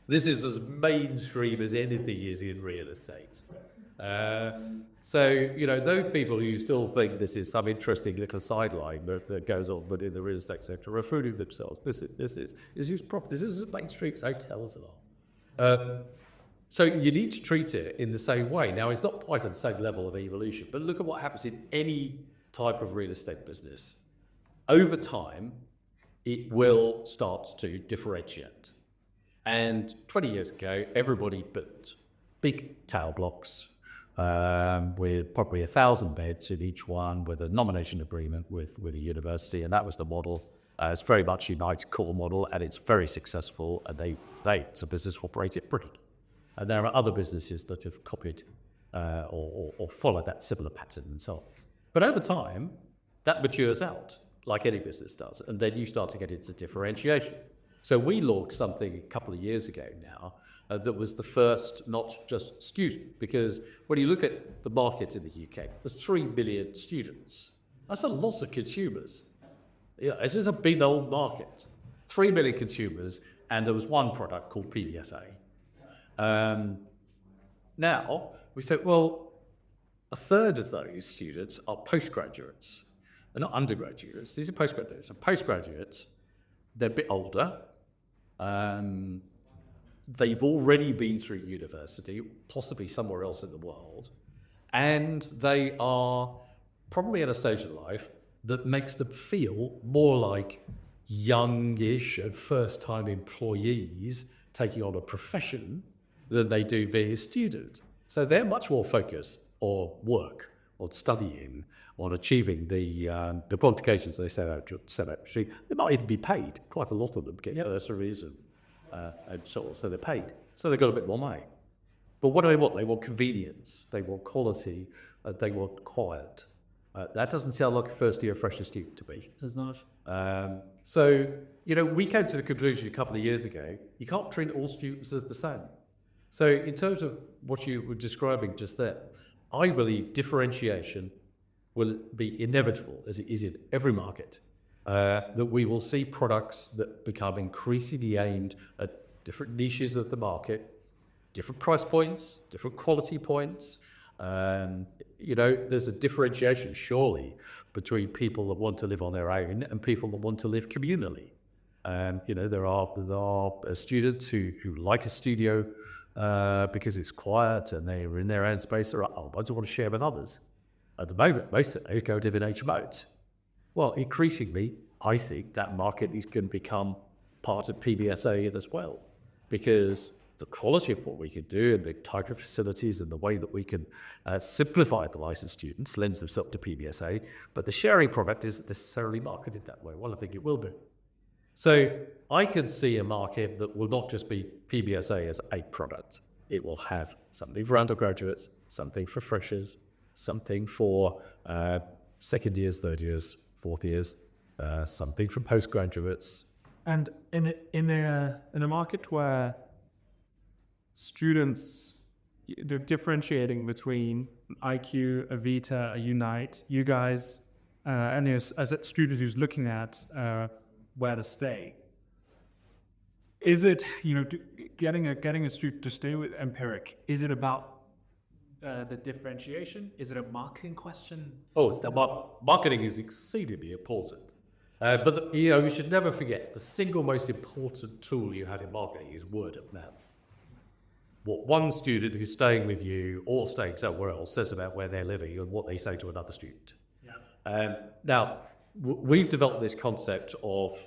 This is as mainstream as anything is in real estate. So, those people who still think this is some interesting little sideline that goes on but in the real estate sector are fooling themselves. This is profit. This is as mainstream as hotels are. So you need to treat it in the same way. Now, it's not quite at the same level of evolution, but look at what happens in any type of real estate business. Over time, it will start to differentiate. And 20 years ago, everybody built big tower blocks with probably 1,000 beds in each one, with a nomination agreement with a university, and that was the model. It's very much Unite's core model, and it's very successful, and it's a business operated brilliantly. And there are other businesses that have copied or followed that similar pattern and so on. But over time, that matures out, like any business does, and then you start to get into differentiation. So we launched something a couple of years ago now that was the first, not just student, because when you look at the market in the UK, there's 3 million students. That's a lot of consumers. This is a big old market. 3 million consumers, and there was one product called PBSA. Now, we said, well, a third of those students are postgraduates. They're not undergraduates, these are postgraduates. And postgraduates, they're a bit older. They've already been through university, possibly somewhere else in the world, and they are probably at a stage of life that makes them feel more like youngish and first-time employees taking on a profession than they do being a student. So they're much more focused on work, on studying, on achieving the qualifications they set out. They might even be paid. Quite a lot of them get bursaries and so on, so they're paid. So they've got a bit more money. But what do they want? They want convenience, they want quality, they want quiet. That doesn't sound like a first-year fresher student to me. It does not. So, we came to the conclusion a couple of years ago, you can't treat all students as the same. So in terms of what you were describing just there, I believe differentiation will be inevitable, as it is in every market, that we will see products that become increasingly aimed at different niches of the market, different price points, different quality points. There's a differentiation, surely, between people that want to live on their own and people that want to live communally. There are students who like a studio because it's quiet and they're in their own space. There are ones who want to share with others. At the moment, most of them go live in HMOs. Well, increasingly, I think that market is going to become part of PBSA as well, because the quality of what we can do and the type of facilities and the way that we can simplify the life of students lends themselves to PBSA, but the sharing product isn't necessarily marketed that way. Well, I think it will be. So I can see a market that will not just be PBSA as a product. It will have something for undergraduates, something for freshers, something for second years, third years, fourth years, something for postgraduates. And in a market where students, they're differentiating between IQ, a Vita, a Unite, you guys, and as a student who's looking at where to stay, is it, getting a student to stay with Empiric, is it about the differentiation? Is it a marketing question? Marketing is exceedingly important. But you should never forget, the single most important tool you have in marketing is word of mouth. What one student who's staying with you or staying somewhere else says about where they're living and what they say to another student. Yeah. Now, we've developed this concept of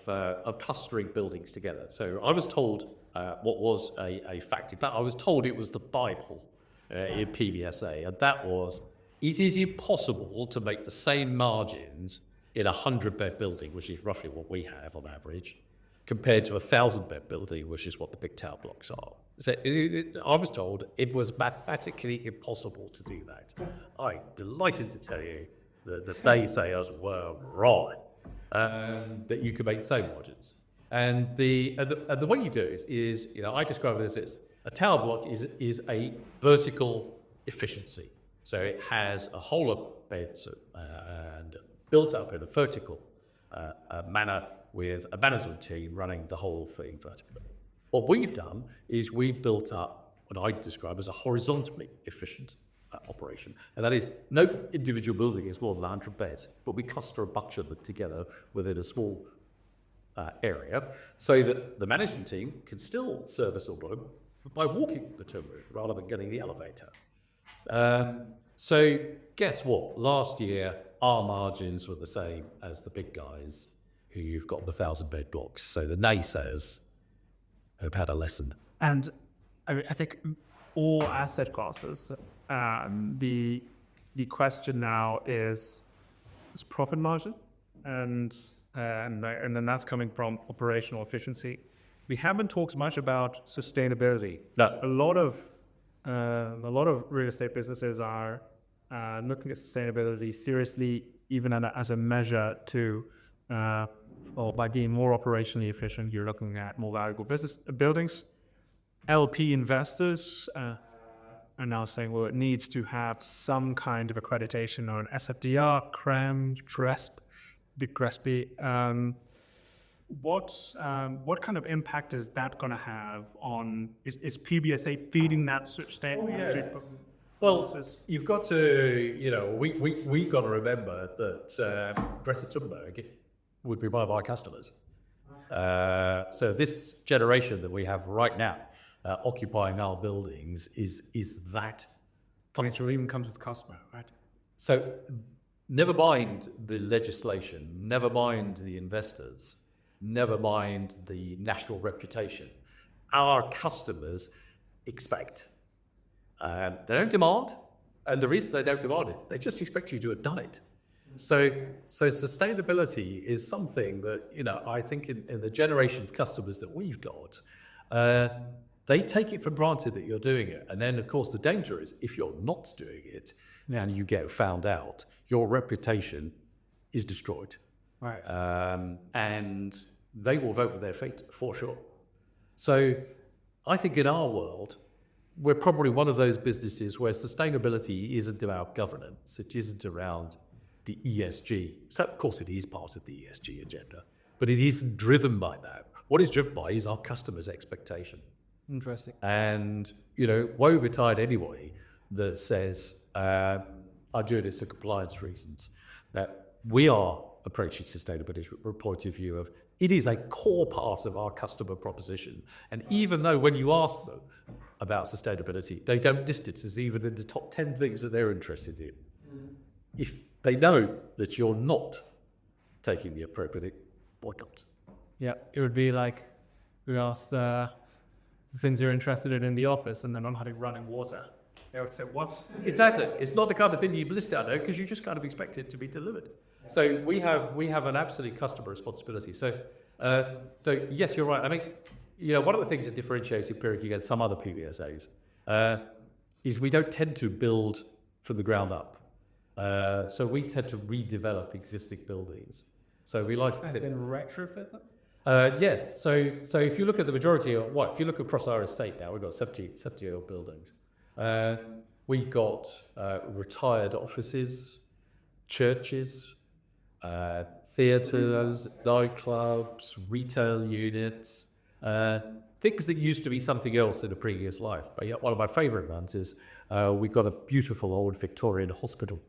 clustering buildings together. So I was told what was a fact. In fact, I was told it was the Bible in PBSA, and that was, it is impossible to make the same margins in a 100-bed building, which is roughly what we have on average, compared to a 1,000-bed building, which is what the big tower blocks are. So I was told it was mathematically impossible to do that. I'm delighted to tell you that the naysayers were wrong, that you could make the same margins. And the way you do it is I describe it as a tower block is a vertical efficiency. So it has a whole of beds and built up in a vertical manner with a management team running the whole thing vertically. What we've done is we've built up what I describe as a horizontally efficient operation. And that is, no individual building is more than 100 beds, but we cluster a bunch of them together within a small area so that the management team can still service all of them by walking the turnaround rather than getting the elevator. So guess what? Last year, our margins were the same as the big guys who you've got the 1,000-bed blocks. So the naysayers have had a lesson. And I think all asset classes, the question now is profit margin, and then that's coming from operational efficiency. We haven't talked much about sustainability. No. A lot of real estate businesses are looking at sustainability seriously, even as a measure to, or by being more operationally efficient, you're looking at more valuable buildings. LP investors are now saying, well, it needs to have some kind of accreditation or an SFDR, CREM, GRESB, big GRESB. What kind of impact is that going to have on, is PBSA feeding that sustainability? Well, you've got to, we've got to remember that Greta Thunberg would be one of our customers. So this generation that we have right now occupying our buildings is that. So it even comes with the customer, right? So never mind the legislation, never mind the investors, never mind the national reputation. Our customers expect. They don't demand, and the reason they don't demand it, they just expect you to have done it. So sustainability is something that, I think in the generation of customers that we've got, they take it for granted that you're doing it. And then, of course, the danger is if you're not doing it and you get found out, your reputation is destroyed. Right. And they will vote with their feet, for sure. So I think in our world, we're probably one of those businesses where sustainability isn't about governance. It isn't around the ESG. So, of course, it is part of the ESG agenda, but it isn't driven by that. What it's driven by is our customers' expectation. Interesting. And, woe betide anybody that says, I'm doing this for compliance reasons, that we are approaching sustainability from a point of view of it is a core part of our customer proposition. And even though when you ask them about sustainability, they don't list it as even in the top 10 things that they're interested in. If they know that you're not taking the appropriate, why not? Yeah, it would be like we asked the things you're interested in the office and then on having running water. They would say, what? Exactly. It's not the kind of thing you list out there because you just kind of expect it to be delivered. So we have an absolute customer responsibility. So yes, you're right. I mean, one of the things that differentiates Empiric against some other PBSAs is we don't tend to build from the ground up. So we tend to redevelop existing buildings. So we like to retrofit them? Yes. So if you look at the majority of if you look across our estate now, we've got 70-year-old buildings. We've got retired offices, churches, theatres, nightclubs, retail units, things that used to be something else in a previous life. But yet one of my favourite ones is we've got a beautiful old Victorian hospital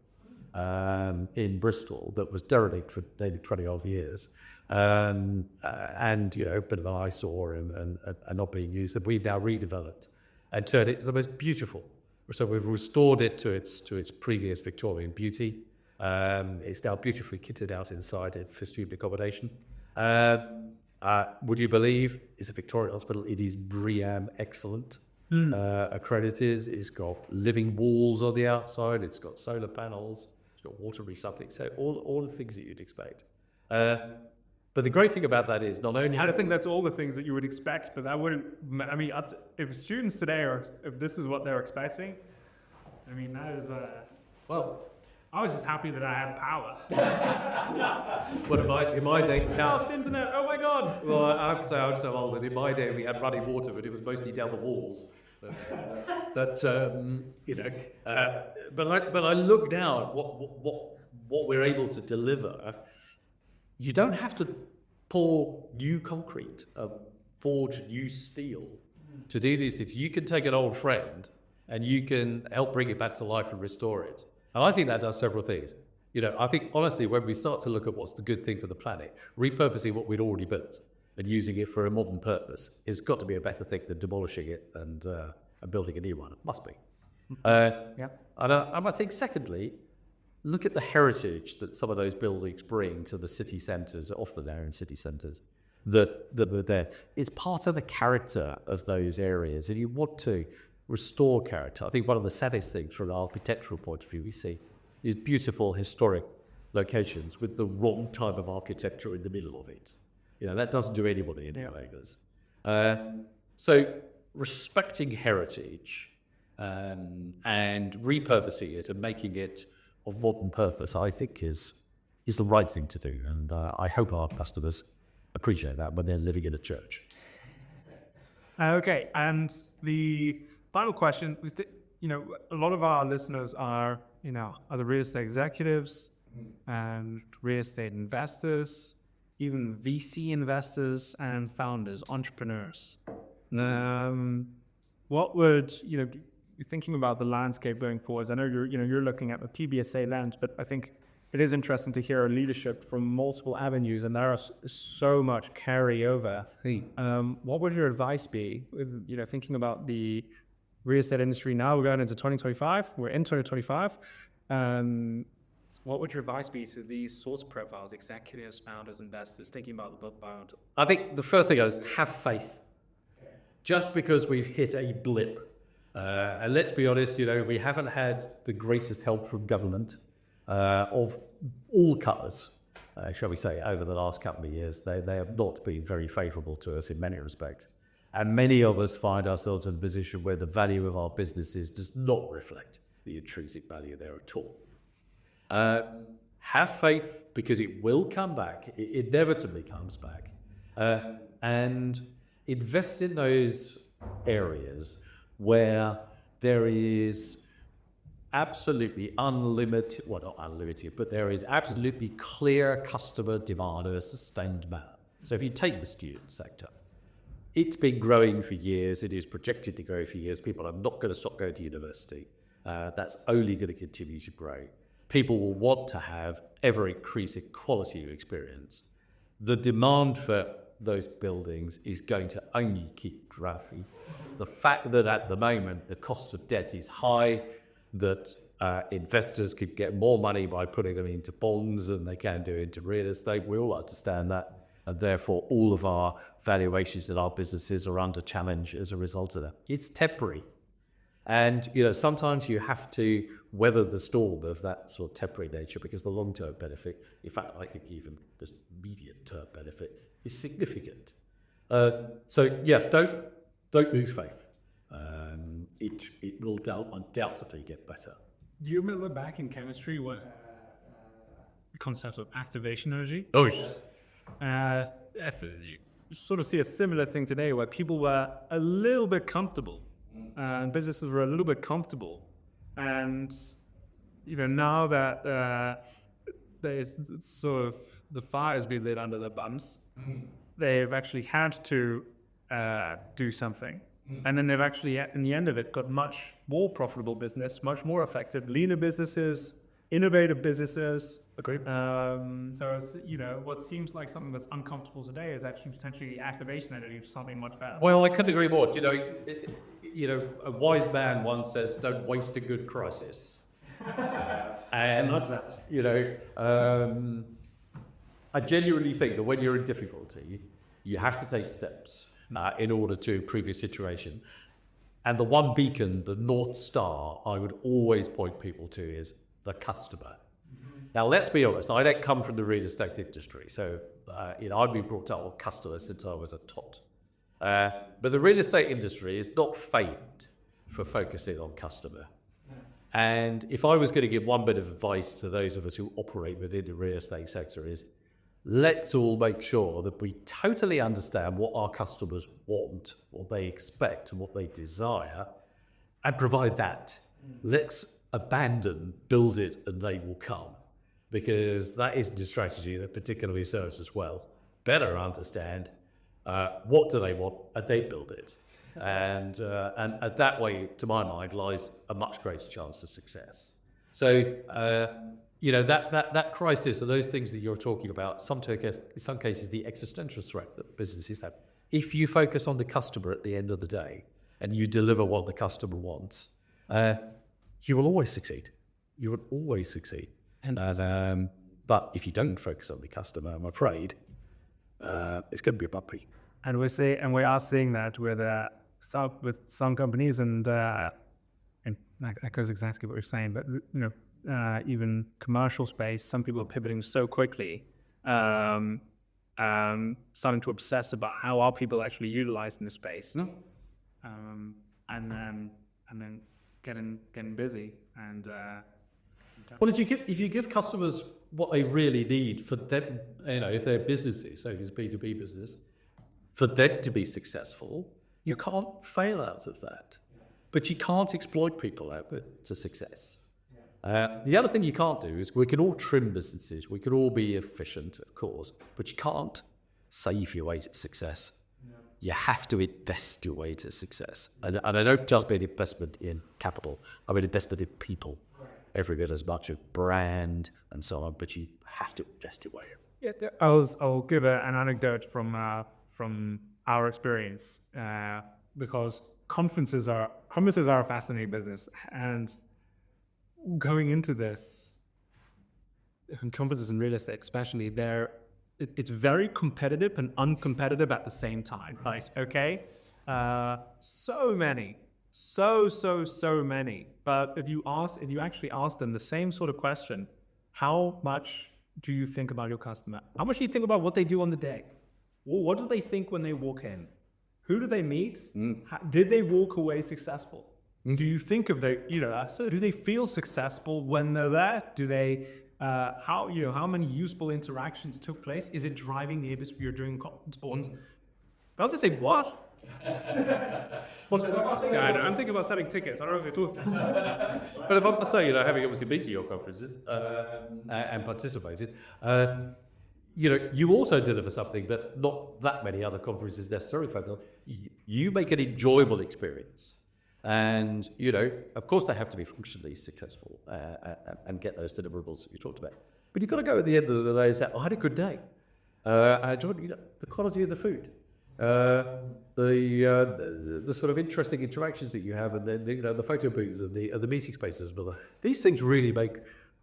in Bristol that was derelict for nearly 20 odd years. And a bit of an eyesore and not being used. And we've now redeveloped and turned it into the most beautiful. So we've restored it to its previous Victorian beauty. It's now beautifully kitted out inside it for student accommodation. Would you believe it's a Victorian hospital? It is BREEAM excellent, accredited. It's got living walls on the outside. It's got solar panels. It's got water recycling. So all the things that you'd expect. But the great thing about that is not only... I think that's all the things that you would expect, but that wouldn't... I mean, if students today if this is what they're expecting, I mean, that is... Well, I was just happy that I had power. Well, in my day... Fast internet, oh my God! Well, I have to say, I'm so old that in my day we had running water, but it was mostly down the walls. But I look now at what we're able to deliver. You don't have to pour new concrete, forge new steel to do these things. You can take an old friend and you can help bring it back to life and restore it. And I think that does several things. I think honestly, when we start to look at what's the good thing for the planet, repurposing what we'd already built and using it for a modern purpose has got to be a better thing than demolishing it and building a new one. It must be. Yeah. And I think secondly, look at the heritage that some of those buildings bring to the city centres, often they're in city centres, that are there. It's part of the character of those areas, and you want to restore character. I think one of the saddest things from an architectural point of view we see is beautiful historic locations with the wrong type of architecture in the middle of it. That doesn't do anybody any favours. So respecting heritage and repurposing it and making it of modern purpose, I think is the right thing to do. And I hope our customers appreciate that when they're living in a church. Okay, and the final question was that, a lot of our listeners are the real estate executives and real estate investors, even VC investors and founders, entrepreneurs. What would, you're thinking about the landscape going forwards? I know you're looking at the PBSA lens, but I think it is interesting to hear leadership from multiple avenues, and there is so much carryover. What would your advice be with, thinking about the real estate industry now? We're going into 2025. We're in 2025. What would your advice be to these sorts of profiles, executives, founders, investors, thinking about the book bound? I think the first thing is have faith. Just because we've hit a blip, and let's be honest, we haven't had the greatest help from government of all colours, shall we say, over the last couple of years. They have not been very favourable to us in many respects. And many of us find ourselves in a position where the value of our businesses does not reflect the intrinsic value there at all. Have faith, because it will come back. It inevitably comes back. And invest in those areas where there is absolutely unlimited, well, not unlimited, but there is absolutely clear customer demand in a sustained manner. So if you take the student sector, it's been growing for years. It is projected to grow for years. People are not going to stop going to university. That's only going to continue to grow. People will want to have ever-increasing quality of experience. The demand for those buildings is going to only keep growing. The fact that at the moment the cost of debt is high, that investors could get more money by putting them into bonds than they can do into real estate, we all understand that. And therefore, all of our valuations in our businesses are under challenge as a result of that. It's temporary. And, sometimes you have to weather the storm of that sort of temporary nature, because the long-term benefit, in fact, I think even the medium-term benefit is significant. Don't lose faith. It will undoubtedly get better. Do you remember back in chemistry what the concept of activation energy? Oh, yes. You sort of see a similar thing today where people were a little bit comfortable and businesses were a little bit comfortable. And, now that there's sort of the fire's been lit under their bums, they've actually had to do something. And then they've actually, in the end of it, got much more profitable business, much more effective, leaner businesses, innovative businesses. Agreed. So it's, what seems like something that's uncomfortable today is actually potentially activation energy for something much better. Well, I couldn't agree more. A wise man once says, "Don't waste a good crisis." And I genuinely think that when you're in difficulty, you have to take steps in order to improve your situation. And the one beacon, the North Star, I would always point people to is the customer. Now, let's be honest, I don't come from the real estate industry, so I've been brought up on customers since I was a tot. But the real estate industry is not famed for focusing on customer. And if I was going to give one bit of advice to those of us who operate within the real estate sector is, let's all make sure that we totally understand what our customers want, what they expect and what they desire, and provide that. Let's abandon, build it, and they will come. Because that isn't a strategy that particularly serves us well. Better understand what do they want, and they build it. And that way, to my mind, lies a much greater chance of success. So, that crisis or those things that you're talking about, in some cases, the existential threat that businesses have. If you focus on the customer at the end of the day and you deliver what the customer wants, you will always succeed. You will always succeed. But if you don't focus on the customer, I'm afraid, it's going to be bumpy. And we are seeing that with some companies, and that goes exactly what you're saying. But even commercial space, some people are pivoting so quickly, starting to obsess about how are people actually utilizing the space, and then getting busy and. Well, if you give customers what they really need for them, if they're businesses, so it's B2B business, for them to be successful, you can't fail out of that. But you can't exploit people out to success. The other thing you can't do is we can all trim businesses, we can all be efficient, of course, but you can't save your way to success. You have to invest your way to success. And I don't just mean investment in capital, I mean investment in people. Every bit as much of brand and so on, but you have to invest your way in. Yeah, I'll give an anecdote from our experience, because conferences are a fascinating business, and going into this, conferences in real estate especially, it's very competitive and uncompetitive at the same time. Right? Okay, so many. So many. But if you actually ask them the same sort of question, how much do you think about your customer? How much do you think about what they do on the day? What do they think when they walk in? Who do they meet? Did they walk away successful? Do you think of do they feel successful when they're there? Do they, how many useful interactions took place? Is it driving the industry you're doing? I'll just say, what? I'm thinking about selling tickets. I don't know if you're talking. But if I'm saying, having obviously been to your conferences and participated, you also deliver something that not that many other conferences necessarily focus on. You make an enjoyable experience, and of course they have to be functionally successful and get those deliverables that you talked about. But you've got to go at the end of the day and say, I had a good day. I enjoyed the quality of the food. The sort of interesting interactions that you have, and then the photo booths and the meeting spaces. These things really make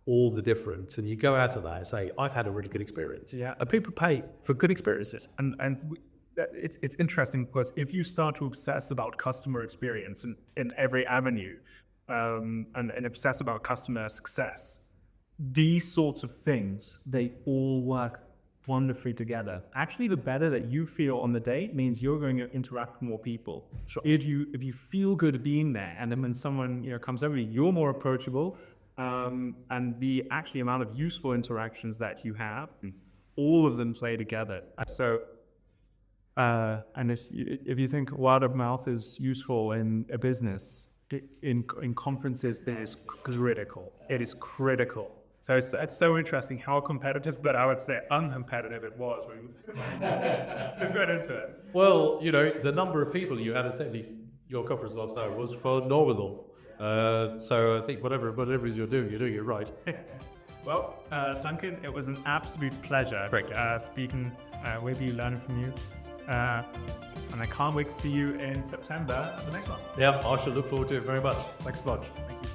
all the difference. And you go out of that and say, I've had a really good experience. Yeah, and people pay for good experiences. And it's interesting because if you start to obsess about customer experience in every avenue, and obsess about customer success, these sorts of things, they all work wonderfully together. Actually, the better that you feel on the day means you're going to interact with more people. Sure. If you feel good being there, and then when someone comes over, you're more approachable, and the actually amount of useful interactions that you have, all of them play together. So, and if you think word of mouth is useful in a business, in conferences, that is critical. It is critical. So it's so interesting how competitive, but I would say uncompetitive it was when we got into it. Well, the number of people you had attending your conference last night was phenomenal. So I think whatever it is you're doing it right. Well, Duncan, it was an absolute pleasure speaking with you, learning from you. And I can't wait to see you in September at the next one. Yeah, I shall look forward to it very much. Thanks a bunch. Thank you.